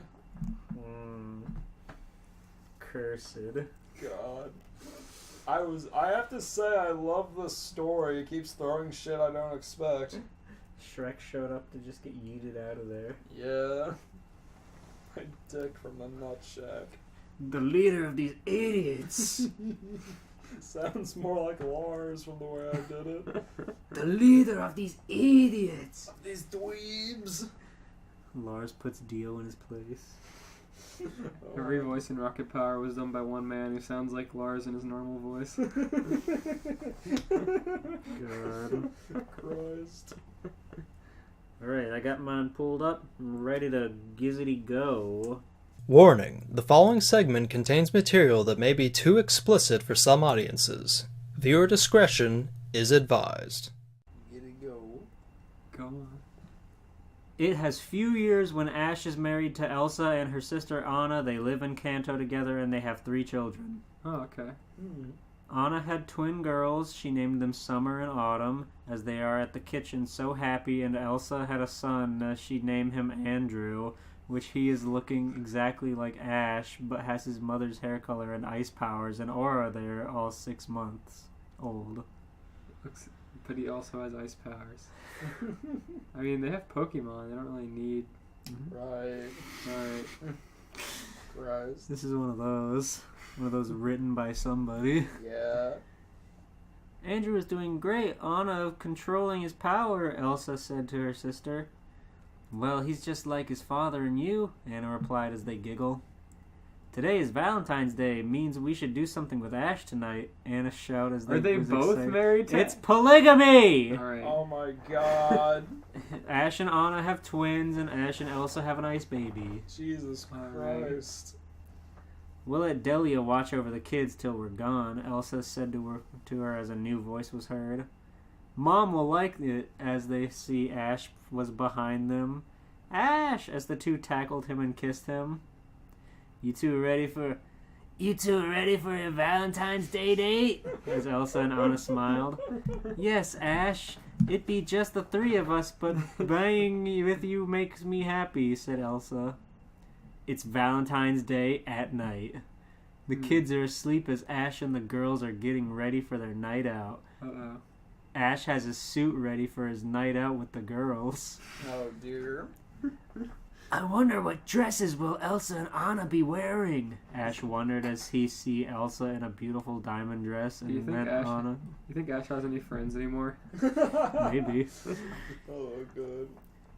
Cursed. God. I have to say, I love this story. It keeps throwing shit I don't expect. Shrek showed up to just get yeeted out of there. Yeah. My dick from the nut shack. The leader of these idiots! Sounds more like Lars from the way I did it. The leader of these idiots! These dweebs. Lars puts Dio in his place. Every voice in Rocket Power was done by one man who sounds like Lars in his normal voice. God. Christ. Alright, I got mine pulled up. I'm ready to gizzity go. Warning, the following segment contains material that may be too explicit for some audiences. Viewer discretion is advised. Get it go. Go on. It has few years when Ash is married to Elsa and her sister Anna. They live in Kanto together and they have 3 children. Oh, okay. Anna had twin girls. She named them Summer and Autumn, as they are at the kitchen so happy, and Elsa had a son. She'd name him Andrew, which he is looking exactly like Ash, but has his mother's hair color and ice powers, and Aura they're all 6 months old. But he also has ice powers. I mean, they have Pokemon. They don't really need... Right. Alright. Christ. This is one of those written by somebody. Yeah. Andrew is doing great. Anna controlling his power, Elsa said to her sister. Well, he's just like his father and you, Anna replied as they giggle. Today is Valentine's Day. Means we should do something with Ash tonight, Anna shouted as they Are they was both excited. married to... It's polygamy! Alright. Oh my god. Ash and Anna have twins, and Ash and Elsa have an ice baby. Jesus Alright. Christ. We'll let Delia watch over the kids till we're gone, Elsa said to her as a new voice was heard. Mom will like it as they see Ash was behind them. Ash! As the two tackled him and kissed him. You two ready for a Valentine's Day date? As Elsa and Anna smiled. Yes, Ash. It be just the 3 of us, but being with you makes me happy, said Elsa. It's Valentine's Day at night. The kids are asleep as Ash and the girls are getting ready for their night out. Uh-oh. Ash has his suit ready for his night out with the girls. Oh dear. I wonder what dresses will Elsa and Anna be wearing? Ash wondered as he see Elsa in a beautiful diamond dress and Do you think then Ash- Anna. You think Ash has any friends anymore? Maybe. Oh, good.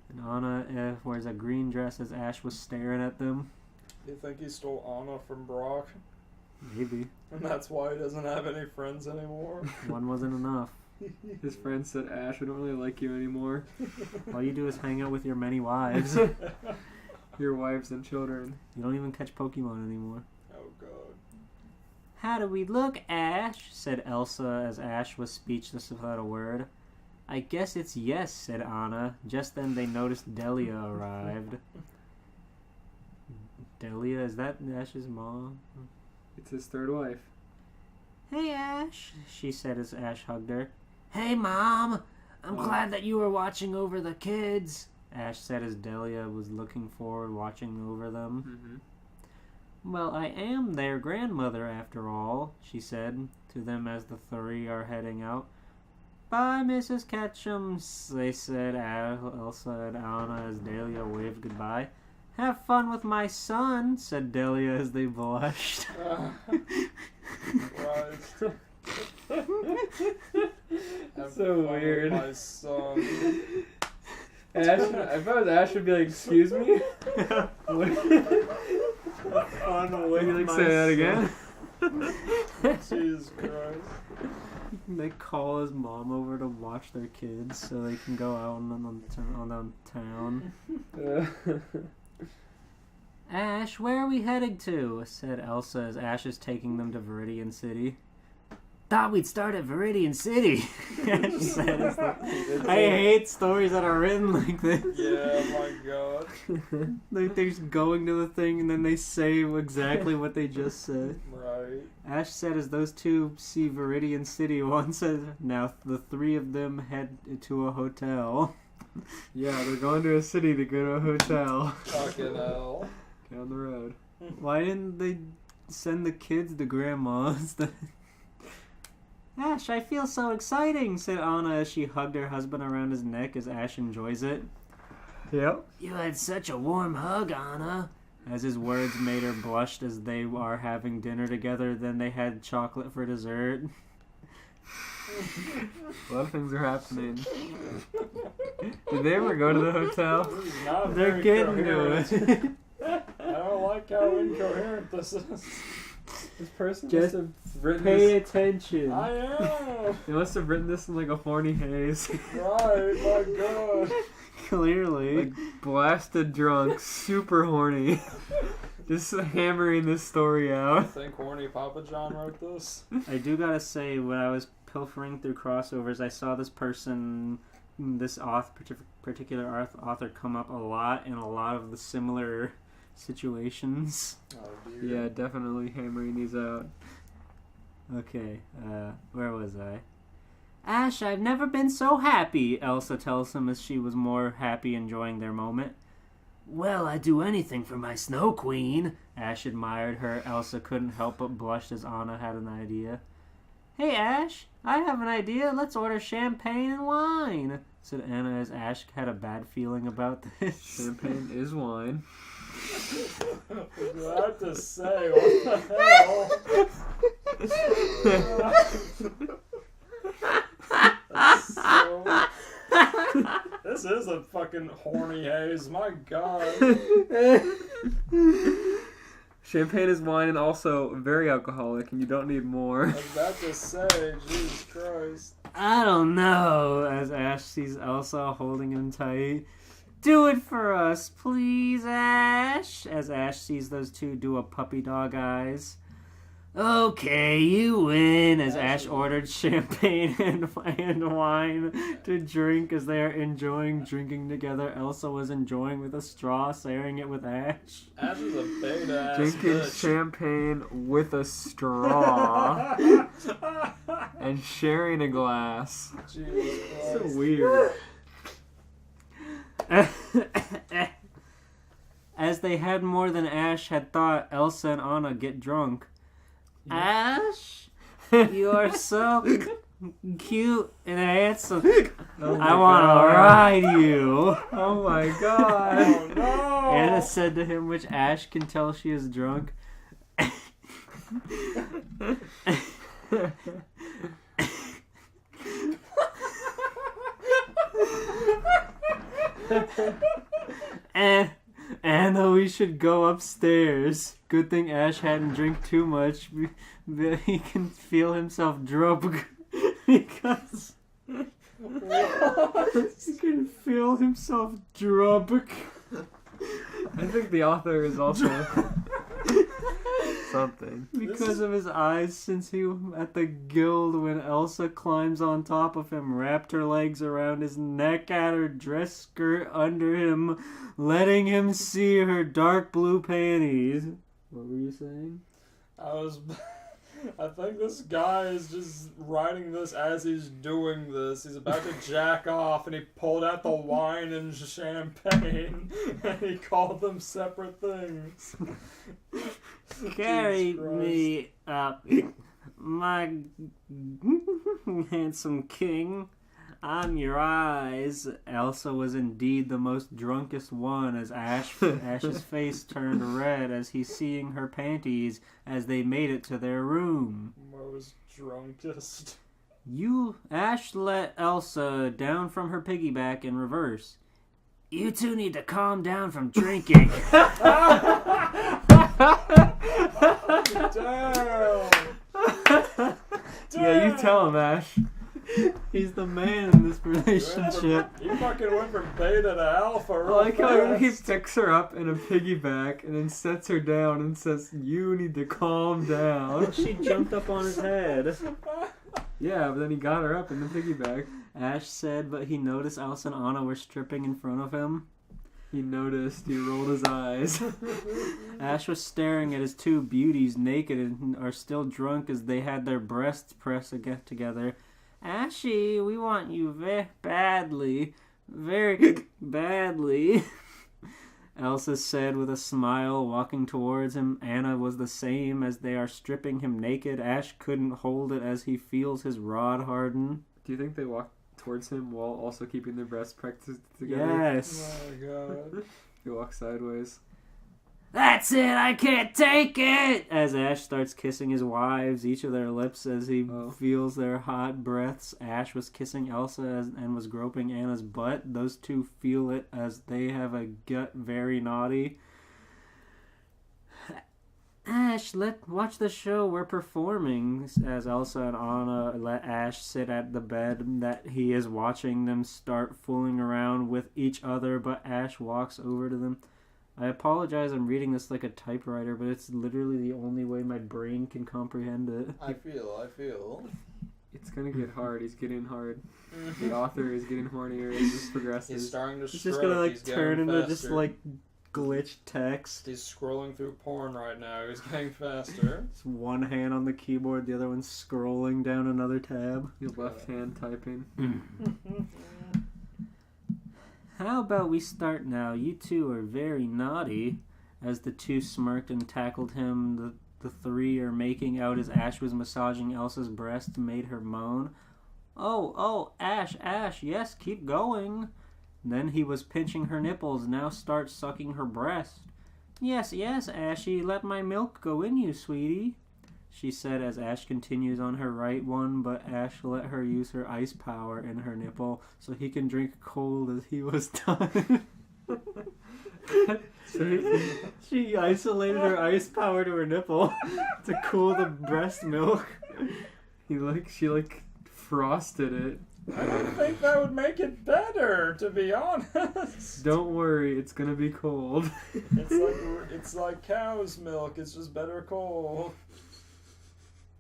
And Anna wears a green dress as Ash was staring at them. You think he stole Anna from Brock? Maybe. And that's why he doesn't have any friends anymore? One wasn't enough. His friend said, Ash, we don't really like you anymore. All you do is hang out with your many wives. Your wives and children. You don't even catch Pokemon anymore. Oh, God. How do we look, Ash? Said Elsa as Ash was speechless without a word. I guess it's yes, said Anna. Just then they noticed Delia arrived. Delia, is that Ash's mom? It's his third wife. Hey, Ash, she said as Ash hugged her. Hey, Mom. I'm glad that you were watching over the kids, Ash said as Delia was looking forward watching over them. Well, I am their grandmother after all, she said to them as the three are heading out. Bye, Mrs. Ketchum, they said, Elsa and Anna as Delia waved goodbye. Have fun with my son, said Delia as they blushed. Christ. So weird. My son. Ash, if I was Ash, I'd be like, excuse me? What? Can you say that again? Jesus Christ. They call his mom over to watch their kids so they can go out on town. Ash, where are we heading to? Said Elsa as Ash is taking them to Viridian City. Thought we'd start at Viridian City, Ash said. I hate stories that are written like this. Yeah, my God. Like they're just going to the thing and then they say exactly what they just said. Right. Ash said as those two see Viridian City, one says, now the three of them head to a hotel. Yeah, they're going to a city to go to a hotel. Fucking hell. Down the road. Why didn't they send the kids to Grandma's? Ash, I feel so exciting, said Anna as she hugged her husband around his neck as Ash enjoys it. Yep. You had such a warm hug, Anna. As his words made her blush as they are having dinner together, then they had chocolate for dessert. A lot of things are happening. Did they ever go to the hotel? They're getting to it. I don't like how incoherent this is. This person Just must have written Pay this. attention. I am. They must have written this in like a horny haze. Right, my God. Clearly. Like blasted drunk, super horny. Just hammering this story I out. think horny Papa John wrote this. I do gotta say, when I was pilfering through crossovers, I saw this person, this particular author come up a lot in a lot of the similar situations. Oh, dear. Yeah, definitely hammering these out. Okay, where was I? Ash, I've never been so happy, Elsa tells him as she was more happy enjoying their moment. Well, I'd do anything for my Snow Queen, Ash admired her. Elsa couldn't help but blush as Anna had an idea. Hey, Ash, I have an idea. Let's order champagne and wine, said Anna as Ash had a bad feeling about this. Champagne is wine. I have to say, what the hell? That's so... This is a fucking horny haze, my God. Champagne is wine and also very alcoholic, and you don't need more. I was about to say, Jesus Christ. I don't know, as Ash sees Elsa holding him tight. Do it for us, please, Ash, as Ash sees those two do a puppy dog eyes. Okay, you win, as Ash ordered champagne and wine to drink as they are enjoying drinking together. Elsa was enjoying with a straw, sharing it with Ash. Ash is a big ass Drinking bitch. champagne with a straw and sharing a glass. Jesus So Christ. weird. As they had more than Ash had thought, Elsa and Anna get drunk. Ash, you are so cute and handsome. I want to ride you. Oh my god. Oh no! Anna said to him, which Ash can tell she is drunk. Anna, we should go upstairs. Good thing Ash hadn't drank too much. He can feel himself drunk because he can feel himself drunk. I think the author is also something. Because of his eyes, since he at the guild when Elsa climbs on top of him, wrapped her legs around his neck, at her dress skirt under him, letting him see her dark blue panties. What were you saying? I think this guy is just writing this as he's doing this. He's about to jack off, and he pulled out the wine and champagne, and he called them separate things. Carry me up, my handsome king. I'm your eyes. Elsa was indeed the most drunkest one, as Ash's face turned red as he's seeing her panties as they made it to their room. Most drunkest. Ash let Elsa down from her piggyback in reverse. You two need to calm down from drinking. Damn! Yeah, you tell him, Ash. He's the man in this relationship. You fucking went from beta to alpha I real like how he fast. picks her up in a piggyback and then sets her down and says, "You need to calm down." She jumped up on his head. Yeah, but then he got her up in the piggyback. Ash said, but he noticed Elsa and Anna were stripping in front of him. He noticed. He rolled his eyes. Ash was staring at his two beauties naked and are still drunk as they had their breasts pressed together. Ashy, we want you very badly. Very badly. Elsa said with a smile, walking towards him. Anna was the same as they are stripping him naked. Ash couldn't hold it as he feels his rod harden. Do you think they walk towards him while also keeping their breasts pressed together? Yes. Oh my god. He walks sideways. That's it, I can't take it! As Ash starts kissing his wives, each of their lips as he feels their hot breaths. Ash was kissing Elsa and was groping Anna's butt. Those two feel it as they have a gut very naughty. Ash, watch the show, we're performing. As Elsa and Anna let Ash sit at the bed that he is watching them start fooling around with each other, but Ash walks over to them. I apologize, I'm reading this like a typewriter, but it's literally the only way my brain can comprehend it. I feel. It's gonna get hard. He's getting hard. The author is getting hornier as this progresses. He's starting to It's stroke. just gonna He's turn getting into just faster. glitch text. He's scrolling through porn right now. He's getting faster. It's one hand on the keyboard, the other one's scrolling down another tab. Your left hand typing. How about we start now? You two are very naughty. As the two smirked and tackled him, the three are making out as Ash was massaging Elsa's breast, made her moan. Oh, Ash, yes, keep going. Then he was pinching her nipples, now start sucking her breast. Yes, Ashy, let my milk go in you, sweetie, she said as Ash continues on her right one, but Ash let her use her ice power in her nipple so he can drink cold as he was done. She isolated her ice power to her nipple to cool the breast milk. She frosted it. I don't think that would make it better, to be honest. Don't worry, it's gonna be cold. It's like cow's milk. It's just better cold.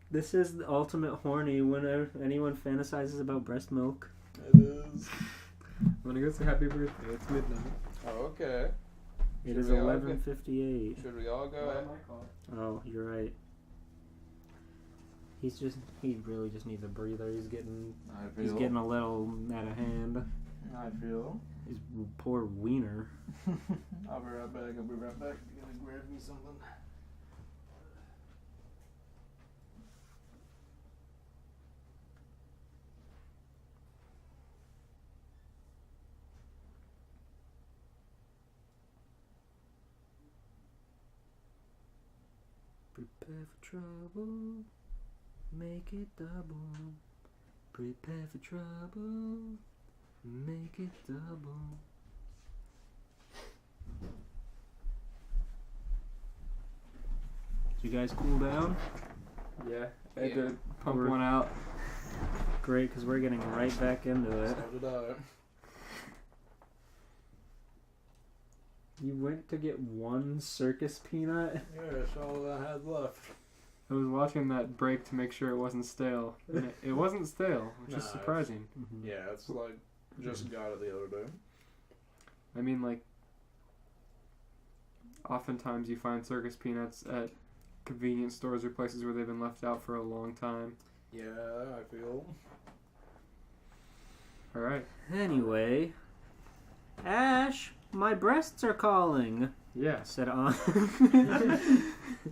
This is the ultimate horny whenever anyone fantasizes about breast milk. It is. I'm gonna go say happy birthday. It's midnight. Oh, okay. It is we all 11:58. Should we all go? Oh, you're right. He really just needs a breather. He's getting a little out of hand. I feel. His poor wiener. I'll be right back. I'm gonna grab me something. Prepare for trouble, make it double. Prepare for trouble, make it double. Did you guys cool down? Yeah, I had to pump We're- one out. Great, because we're getting right back into it. So did I. You went to get one circus peanut? Yeah, that's all I had left. I was watching that break to make sure it wasn't stale. And it wasn't stale, which is Nah, surprising. Yeah, it's like just got it the other day. I mean, like, oftentimes you find circus peanuts at convenience stores or places where they've been left out for a long time. Yeah, I feel. Alright. Anyway, Ash, my breasts are calling, Yeah. said Anna.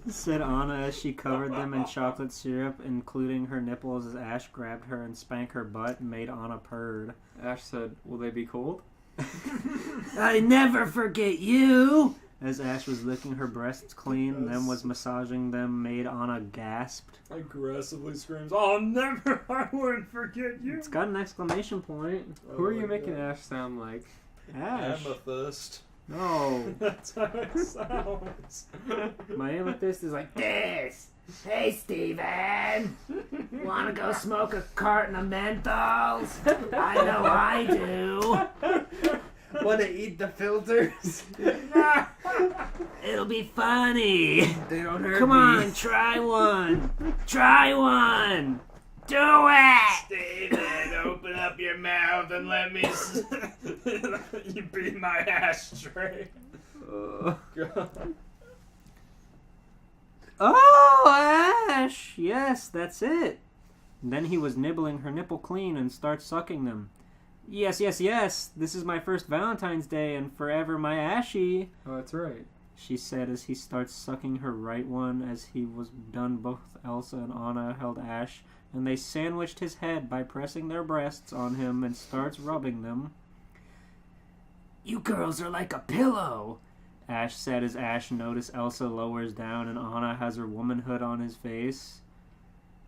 said Anna as she covered them in chocolate syrup, including her nipples as Ash grabbed her and spanked her butt and made Anna purred. Ash said, will they be cold? I never forget you! As Ash was licking her breasts clean, then was massaging them, made Anna gasped. Aggressively screams, "Oh, never! I wouldn't forget you!" It's got an exclamation point. Who are you making Ash sound like? Ash. Amethyst. No. That's how it sounds. My amethyst is like this. Hey, Steven! Wanna go smoke a carton of Menthols? I know I do. Wanna eat the filters? It'll be funny. They don't hurt Come on, try one. Try one. Do it! Steven, open up your mouth and let me you beat my ashtray. Oh, Ash! Yes, that's it. And then he was nibbling her nipple clean and starts sucking them. Yes, yes, yes. This is my first Valentine's Day and forever my Ashy, Oh, that's right. she said as he starts sucking her right one. As he was done, both Elsa and Anna held Ash, and they sandwiched his head by pressing their breasts on him and starts rubbing them. You girls are like a pillow, Ash said as Ash noticed Elsa lowers down and Anna has her womanhood on his face.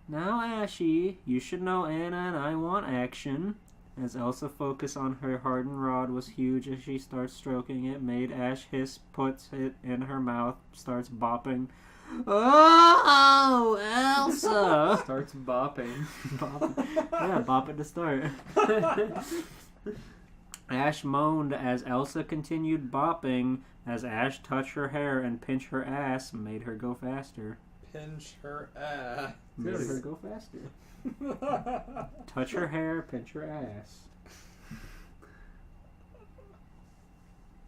Now, Ashy, you should know Anna and I want action. As Elsa focused on her hardened rod was huge as she starts stroking it, made Ash hiss, puts it in her mouth, starts bopping. Oh, Elsa! Starts bopping. Yeah, bop it to start. Ash moaned as Elsa continued bopping, as Ash touched her hair and pinched her ass, made her go faster. Pinch her ass. Made her go faster. Touch her hair, pinch her ass.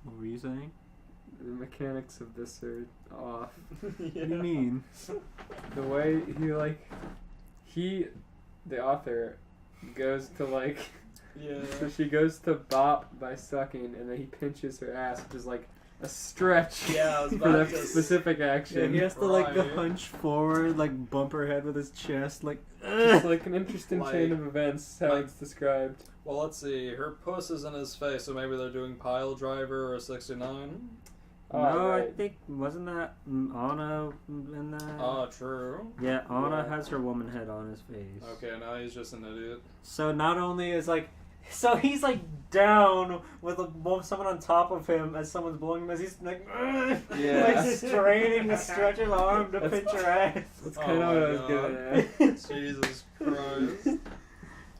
What were you saying? The mechanics of this are off. What do you mean? The way the author, goes to Yeah. so she goes to bop by sucking, and then he pinches her ass, which is like a stretch Yeah, I was for about that to specific action. He has to Right. hunch forward, bump her head with his chest, It's like an interesting Like- chain of events, how like- it's described. Well, let's see. Her puss is in his face, so maybe they're doing Pile Driver or 69. Oh, No, I right. think, wasn't that Anna in that? Oh, true. Yeah, Anna Yeah. has her woman head on his face. Okay, now he's just an idiot. So not only is so he's down with someone on top of him as someone's blowing him, as he's Yeah. straining to stretch his arm to That's- pinch her ass. That's Oh kind of my what I was God. getting at. Jesus Christ.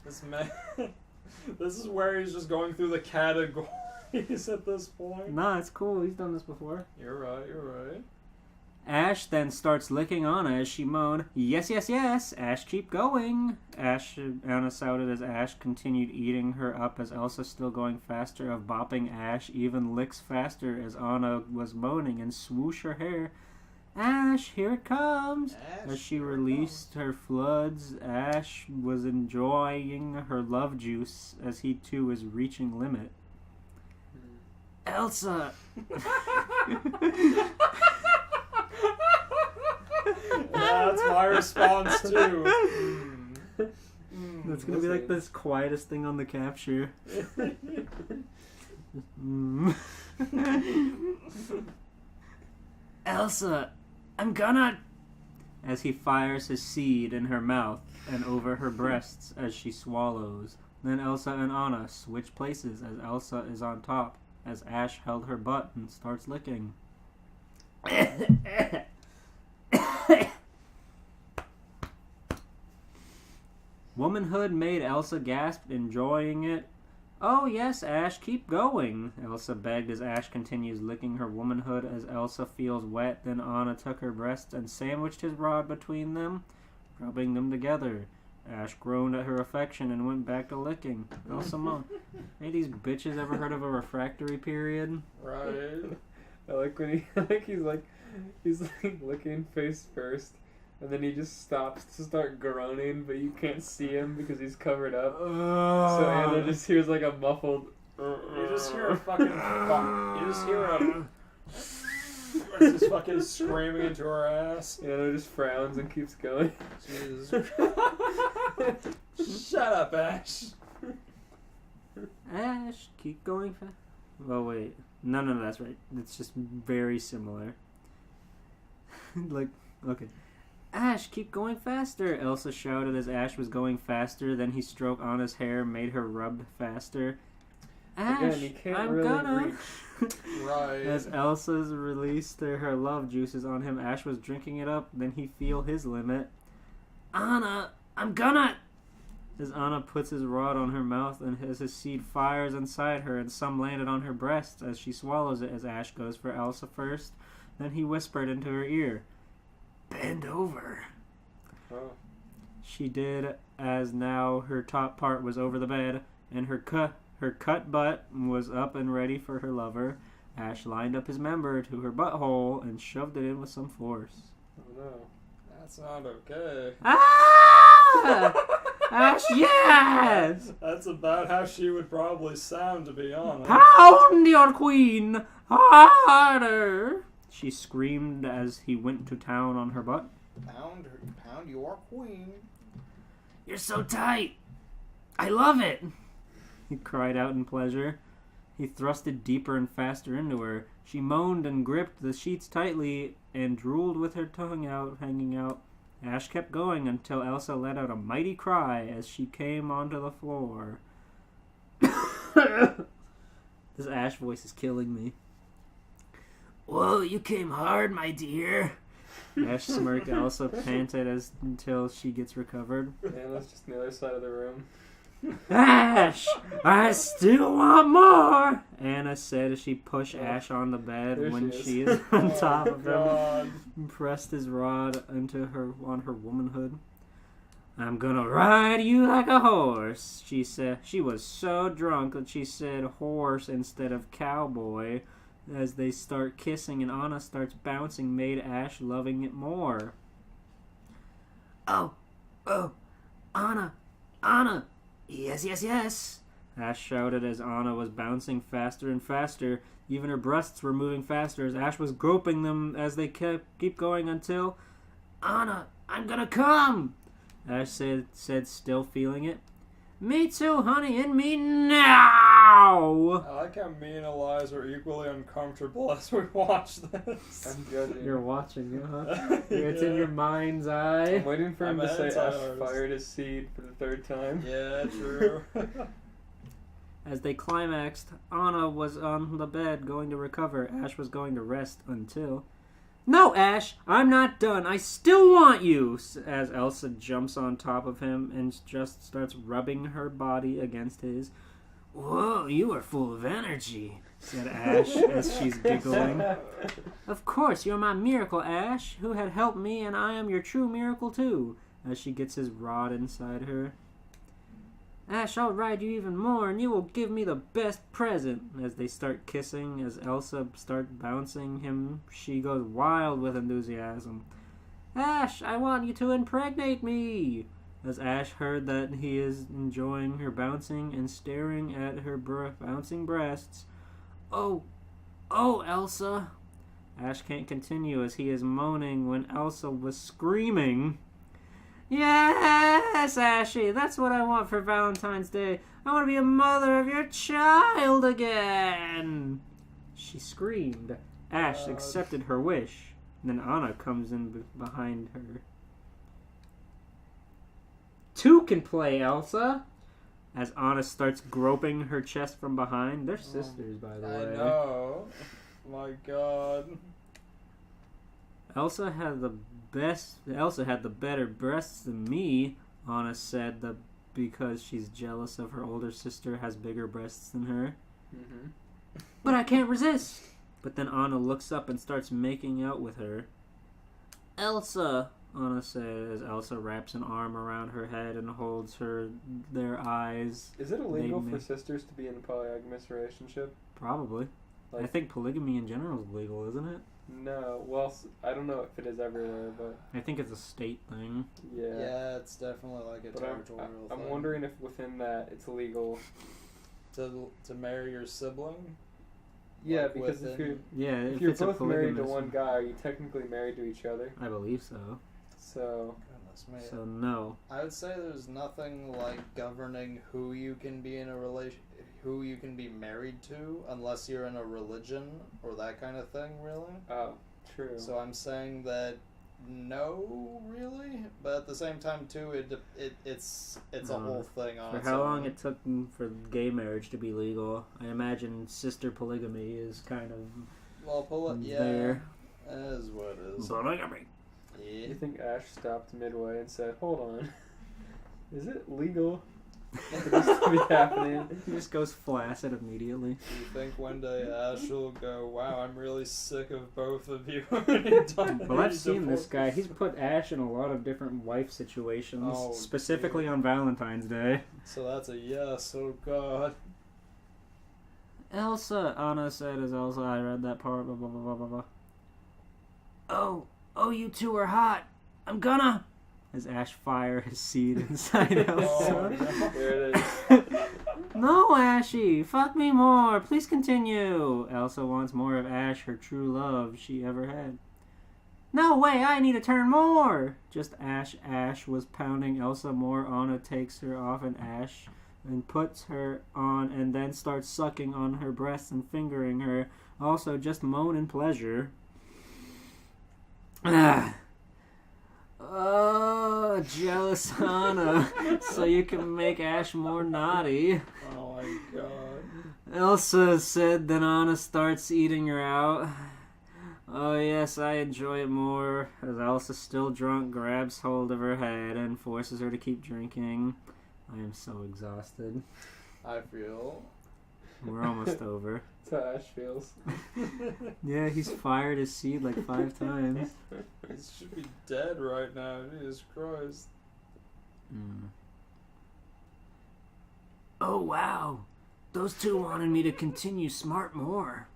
This man. This is where he's just going through the categories at this point. Nah, it's cool. He's done this before. You're right, you're right. Ash then starts licking Anna as she moaned, "Yes, yes, yes, Ash, keep going." Anna shouted as Ash continued eating her up as Elsa, still going faster of bopping Ash, even licks faster as Anna was moaning and swoosh her hair. Ash, here it comes. As she released her floods, Ash was enjoying her love juice as he too was reaching limit. Elsa! That's my response too. That's gonna be like this quietest thing on the capture. Mm. Elsa, I'm gonna as he fires his seed in her mouth and over her breasts as she swallows. Then Elsa and Anna switch places as Elsa is on top, as Ash held her butt and starts licking. Womanhood made Elsa gasp, enjoying it. "Oh yes, Ash, keep going," Elsa begged as Ash continues licking her womanhood as Elsa feels wet. Then Anna took her breasts and sandwiched his rod between them, rubbing them together. Ash groaned at her affection and went back to licking. Elsa moaned. Hey, these bitches ever heard of a refractory period? Right. I like when he's licking face first, and then he just stops to start groaning, but you can't see him because he's covered up. So Anna just hears like a muffled. You just hear a fucking. You just hear a. Just fucking screaming into her ass. Anna just frowns and keeps going. Jesus. Shut up, Ash. Ash, keep going fast. Oh wait, no, that's right. It's just very similar. Okay. Ash, keep going faster, Elsa shouted as Ash was going faster. Then he stroked Anna's hair, made her rub faster. Ash, Again, you can't I'm really gonna. reach. Right. As Elsa's released her love juices on him, Ash was drinking it up. Then he feel his limit. Anna, I'm gonna. As Anna puts his rod on her mouth and as his seed fires inside her, and some landed on her breasts as she swallows it. As Ash goes for Elsa first, then he whispered into her ear, "Bend over." Oh. She did, as now her top part was over the bed, and her cut butt was up and ready for her lover. Ash lined up his member to her butthole and shoved it in with some force. Oh no. That's not okay. Ah! Ash, yes! That's about how she would probably sound, to be honest. Pound your queen harder! She screamed as he went to town on her butt. Pound your queen. You're so tight! I love it! He cried out in pleasure. He thrusted deeper and faster into her. She moaned and gripped the sheets tightly and drooled with her tongue out, hanging out. Ash kept going until Elsa let out a mighty cry as she came onto the floor. This Ash voice is killing me. Whoa, you came hard, my dear. Ash smirked. Elsa panted until she gets recovered. Anna's just on the other side of the room. Ash, I still want more, Anna said as she pushed Ash on the bed There when she she is. is on top of him God. and pressed his rod into her on her womanhood. I'm gonna ride you like a horse, she said. She was so drunk that she said horse instead of cowboy. As they start kissing and Anna starts bouncing, made Ash loving it more. Oh, Anna, yes, Ash shouted as Anna was bouncing faster and faster. Even her breasts were moving faster as Ash was groping them as they keep going until... Anna, I'm gonna come! Ash said, still feeling it. Me too, honey, and me now! I like how me and Eliza are equally uncomfortable as we watch this. I'm judging. You're watching it, huh? It's in your mind's eye. I'm waiting for him I'm to say Ash anti-artist. fired his seed for the third time. Yeah, true. As they climaxed, Anna was on the bed going to recover. Ash was going to rest until... No, Ash, I'm not done. I still want you, as Elsa jumps on top of him and just starts rubbing her body against his. Whoa, you are full of energy, said Ash as she's giggling. Of course, you're my miracle, Ash, who had helped me, and I am your true miracle too, as she gets his rod inside her. Ash, I'll ride you even more, and you will give me the best present. As they start kissing, as Elsa starts bouncing him, she goes wild with enthusiasm. Ash, I want you to impregnate me! As Ash heard that he is enjoying her bouncing and staring at her bouncing breasts. Oh, Elsa! Ash can't continue as he is moaning when Elsa was screaming. Yes, Ashy, that's what I want for Valentine's Day. I want to be a mother of your child again. She screamed. Ash accepted her wish. Then Anna comes in behind her. too can play, Elsa. As Anna starts groping her chest from behind. They're sisters, by the way. I know. My God. Elsa had the better breasts than me, Anna said, because she's jealous of her older sister has bigger breasts than her. Mm-hmm. But I can't resist. But then Anna looks up and starts making out with her. Elsa, Anna said, as Elsa wraps an arm around her head and holds their eyes. Is it illegal for sisters to be in a polygamous relationship? Probably. Like, I think polygamy in general is legal, isn't it? No. Well, I don't know if it is everywhere, but... I think it's a state thing. Yeah. Yeah, it's definitely like a territorial thing. I'm wondering if within that it's illegal to marry your sibling. Yeah, Like because within... if you're both married to one guy, are you technically married to each other? I believe so. So... Goodness me. So no. I would say there's nothing like governing who you can be in a who you can be married to, unless you're in a religion or that kind of thing, really. Oh, true. So I'm saying that no, really, but at the same time too, it's a whole thing on For its how own. long it took for gay marriage to be legal, I imagine sister polygamy is kind of there. It is what it is. Polygamy. Yeah. You think Ash stopped midway and said, "Hold on, is it legal for this to be happening?" He just goes flaccid immediately. Do you think one day Ash will go, "Wow, I'm really sick of both of you"? Well, I've seen this guy. He's put Ash in a lot of different wife situations, Oh, specifically on Valentine's Day. So that's a yes. Oh God. Elsa, Anna said as Elsa. I read that part. Blah blah blah blah blah. Oh, you two are hot. I'm gonna. As Ash fire his seed inside Elsa. no. There it is. No, Ashy, fuck me more. Please continue. Elsa wants more of Ash, her true love she ever had. No way, I need to turn more. Just Ash was pounding Elsa more. Anna takes her off and Ash and puts her on and then starts sucking on her breasts and fingering her. Also just moan in pleasure. Oh, jealous Anna, so you can make Ash more naughty. Oh my God. Elsa said, then Anna starts eating her out. Oh yes, I enjoy it more, as Elsa, still drunk, grabs hold of her head and forces her to keep drinking. I am so exhausted. I feel. We're almost over. That's how Ash feels. Yeah, he's fired his seed like 5 times. He should be dead right now. Jesus Christ. Oh wow, those two wanted me to continue smart more.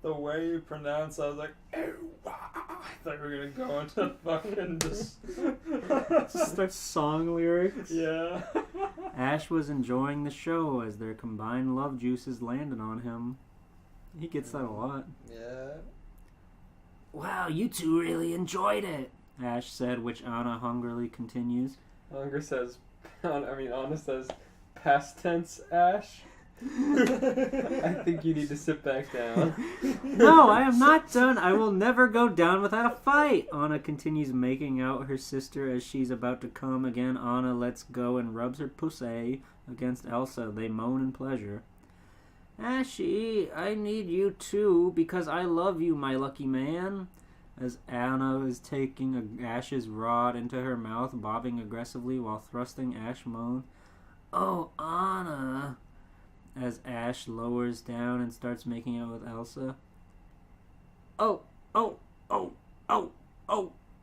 The way you pronounce, I was like, "Oh, wow." I thought we were gonna go into fucking Just start song lyrics. Yeah. Ash was enjoying the show as their combined love juices landed on him. He gets that a lot. Yeah. Wow, you two really enjoyed it, Ash said, which Anna hungrily continues. Anna says, past tense, Ash. I think you need to sit back down. No, I am not done. I will never go down without a fight. Anna continues making out her sister as she's about to come again. Anna lets go and rubs her pussy against Elsa. They moan in pleasure. Ashy, I need you too because I love you, my lucky man. As Anna is taking Ash's rod into her mouth, bobbing aggressively while thrusting, Ash moans, "Oh, Anna." As Ash lowers down and starts making out with Elsa. Oh,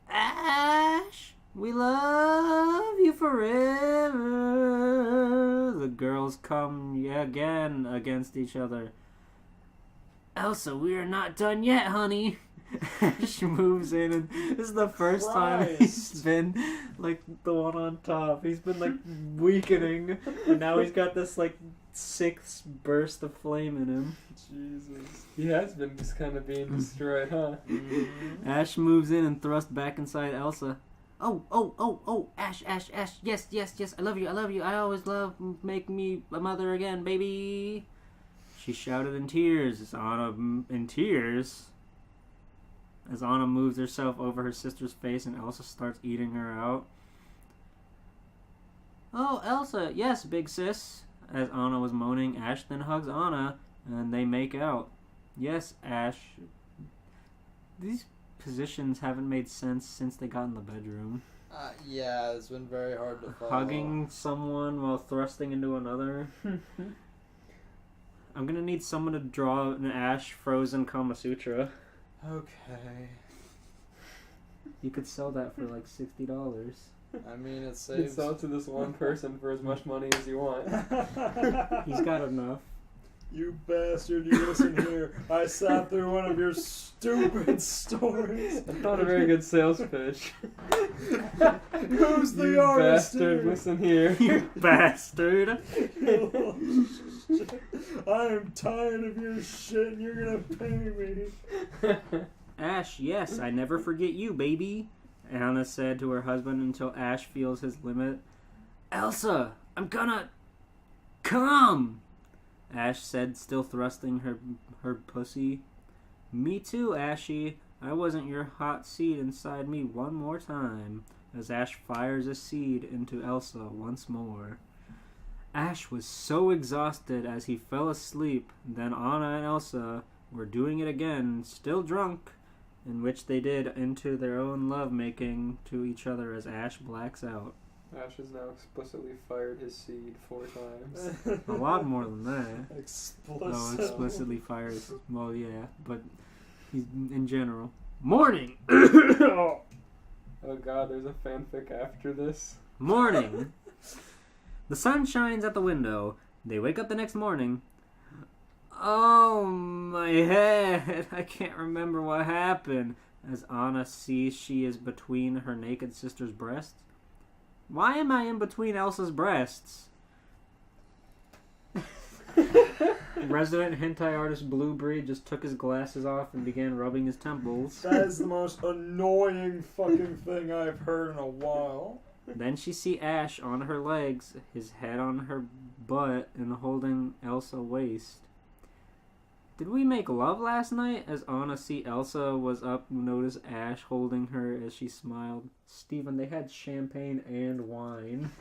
Ash, we love you forever. The girls come again against each other. Elsa, we are not done yet, honey. Ash moves in, and this is the first time he's been like the one on top. He's been like weakening, and now he's got this like 6th burst of flame in him. Jesus. He has been just kind of being destroyed, huh? Mm-hmm. Ash moves in and thrusts back inside Elsa. Oh, Ash, yes, I love you, I always love, make me a mother again, baby. She shouted in tears, as Anna moves herself over her sister's face and Elsa starts eating her out. Oh, Elsa, yes, big sis. As Anna was moaning, Ash then hugs Anna, and they make out. Yes, Ash. These positions haven't made sense since they got in the bedroom. Yeah, it's been very hard to follow. Hugging someone while thrusting into another. I'm gonna need someone to draw an Ash frozen Kama Sutra. Okay. You could sell that for like $60. I mean, it You saves. sell it to this one person for as much money as you want. He's got enough. You bastard, you listen here. I sat through one of your stupid stories. That's not a very good sales pitch. Who's the You artist bastard, here? listen here. You bastard! I am tired of your shit and you're gonna pay me. Ash, yes, I never forget you, baby. Anna said to her husband until Ash feels his limit. Elsa, I'm gonna come. Ash said, still thrusting her pussy. Me too, Ashy. I wasn't your hot seed inside me one more time. As Ash fires a seed into Elsa once more. Ash was so exhausted as he fell asleep. Then Anna and Elsa were doing it again, still drunk, in which they did into their own lovemaking to each other as Ash blacks out. Ash has now explicitly fired his seed 4 times. A lot more than that. Explicit. Oh, explicitly fires. Well, yeah, but he's in general. Morning! Oh god, there's a fanfic after this. Morning! The sun shines at the window. They wake up the next morning. Oh, my head. I can't remember what happened. As Anna sees she is between her naked sister's breasts. Why am I in between Elsa's breasts? Resident hentai artist Blueberry just took his glasses off and began rubbing his temples. That is the most annoying fucking thing I've heard in a while. Then she see Ash on her legs, his head on her butt, and holding Elsa's waist. Did we make love last night? As Anna see Elsa was up, noticed Ash holding her as she smiled. Steven, they had champagne and wine.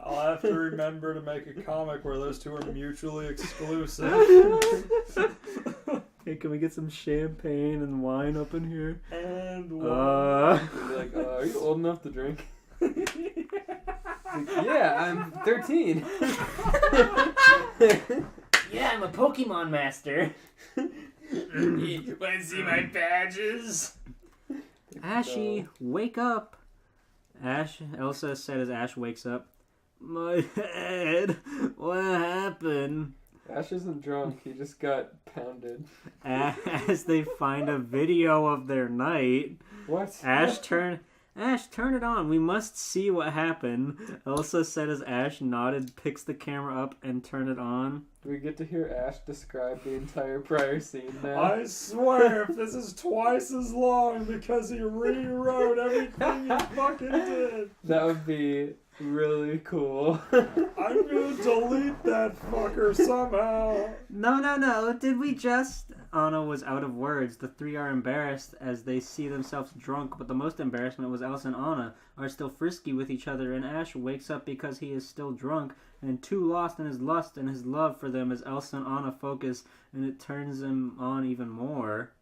I'll have to remember to make a comic where those two are mutually exclusive. Hey, can we get some champagne and wine up in here? And You'd be like, are you old enough to drink? Like, yeah, I'm 13. Yeah, I'm a Pokémon master. Want to see my badges? Ashy, wake up. Elsa said as Ash wakes up. My head, what happened? Ash isn't drunk, he just got pounded. As they find a video of their night. What? Ash, turn it on. We must see what happened. Elsa said as Ash nodded, picks the camera up, and turn it on. We get to hear Ash describe the entire prior scene now. I swear, if this is twice as long because he rewrote everything he fucking did, That would be really cool. I'm gonna delete that fucker somehow. No. Did we just... Anna was out of words. The three are embarrassed as they see themselves drunk, but the most embarrassment was Elsa and Anna are still frisky with each other, and Ash wakes up because he is still drunk and too lost in his lust and his love for them as Elsa and Anna focus, and it turns him on even more.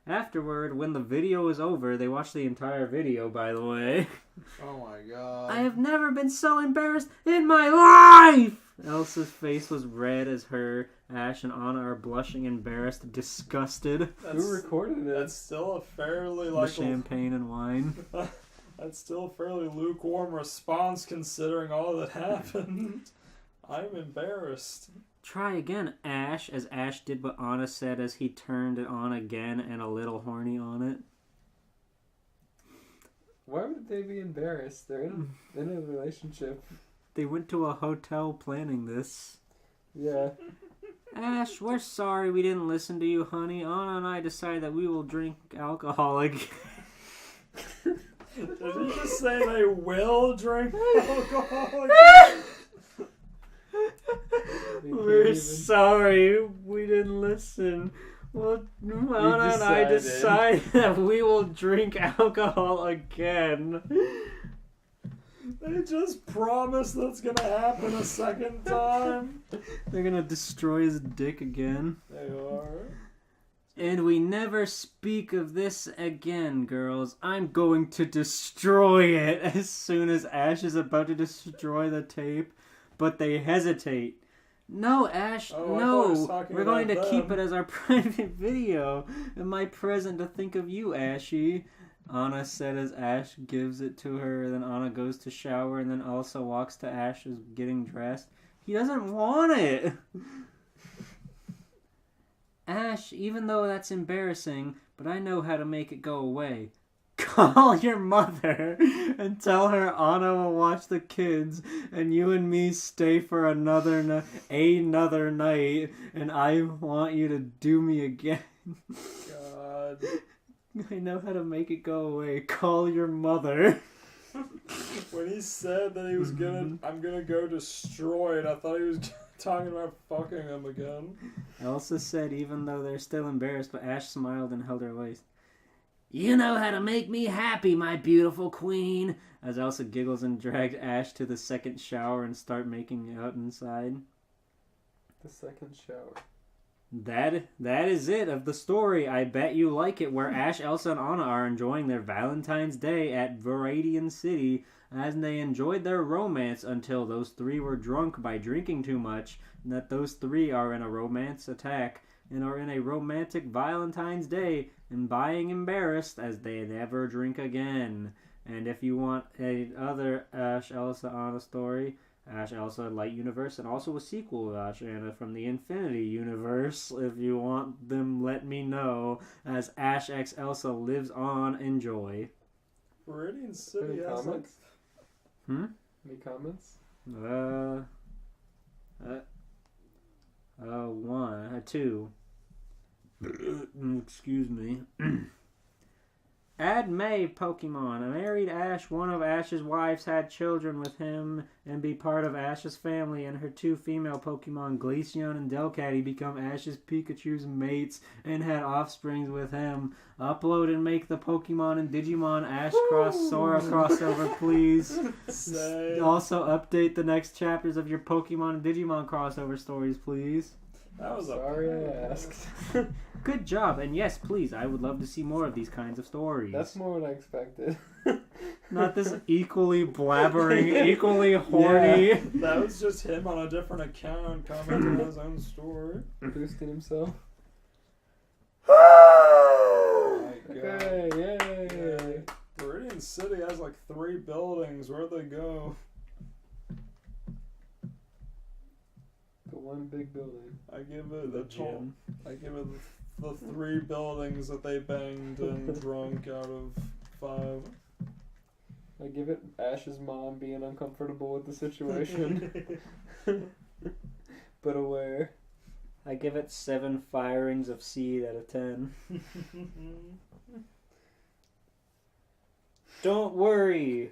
Afterward, when the video is over, they watch the entire video, by the way. Oh my god. I have never been so embarrassed in my life! Elsa's face was red as her. Ash and Anna are blushing, embarrassed, disgusted. Who recorded it? That's still a fairly The like champagne and wine. that's still a fairly lukewarm response considering all that happened. I'm embarrassed. Try again, Ash, as Ash did what Anna said as he turned it on again and a little horny on it. Why would they be embarrassed? They're in a relationship. They went to a hotel planning this. Yeah. Ash, we're sorry we didn't listen to you, honey. Anna and I decided that we will drink alcohol again. Did you just say they will drink alcohol again? We're sorry we didn't listen. Well, Anna and I decided that we will drink alcohol again. They just promised that's gonna happen a second time. They're gonna destroy his dick again. They are. And we never speak of this again, girls. I'm going to destroy it as soon as Ash is about to destroy the tape, but they hesitate. No, Ash, Oh, I thought he was no. talking We're going to about keep them. it as our private video. And my present to think of you, Ashy. Anna said as Ash gives it to her. Then Anna goes to shower and then also walks to Ash as getting dressed. He doesn't want it. Ash, even though that's embarrassing, but I know how to make it go away. Call your mother and tell her Anna will watch the kids and you and me stay for another night and I want you to do me again. God. I know how to make it go away. Call your mother. When he said that he was I'm gonna go destroy it, I thought he was talking about fucking him again. Elsa said even though they're still embarrassed, but Ash smiled and held her waist. You know how to make me happy, my beautiful queen. As Elsa giggles and drags Ash to the second shower and start making out inside. The second shower. That is it of the story. I bet you like it, where Ash, Elsa, and Anna are enjoying their Valentine's Day at Viridian City as they enjoyed their romance until those three were drunk by drinking too much, and that those three are in a romance attack and are in a romantic Valentine's Day and being embarrassed as they never drink again. And if you want another Ash, Elsa, Anna story, Ash, Elsa, Light Universe, and also a sequel of Ash, Anna from the Infinity Universe, if you want them, let me know, as Ash X Elsa lives on. Enjoy. Viridian City Any has comments? Any comments? Two. Excuse me. Add May Pokemon. A married Ash, one of Ash's wives, had children with him and be part of Ash's family, and her two female Pokemon, Glaceon and Delcatty, become Ash's Pikachu's mates and had offsprings with him. Upload and make the Pokemon and Digimon Ash Cross Sora crossover, please. Also update the next chapters of your Pokemon and Digimon crossover stories, please. That was Sorry I asked. Good job, and yes, please, I would love to see more of these kinds of stories. That's more what I expected. Not this equally blabbering, equally horny. Yeah, that was just him on a different account commenting on his own story. Boosting himself. Oh my God. Okay, yay. Viridian City has like 3 buildings. Where'd they go? The one big building. I give it the 3 buildings that they banged and drunk out of 5. I give it Ash's mom being uncomfortable with the situation. But aware. I give it 7 firings of seed out of 10. Don't worry,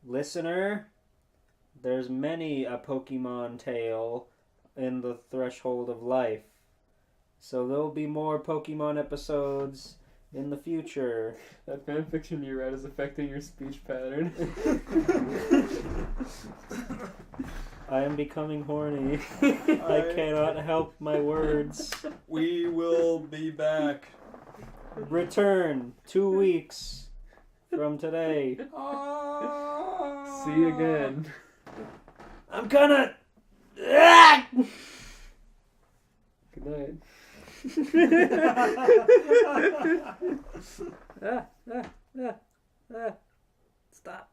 listener. There's many a Pokemon tale in the threshold of life. So there'll be more Pokemon episodes in the future. That fanfiction you read is affecting your speech pattern. I am becoming horny. I cannot help my words. We will be back. Return 2 weeks from today. See you again. I'm gonna... Good night. Stop.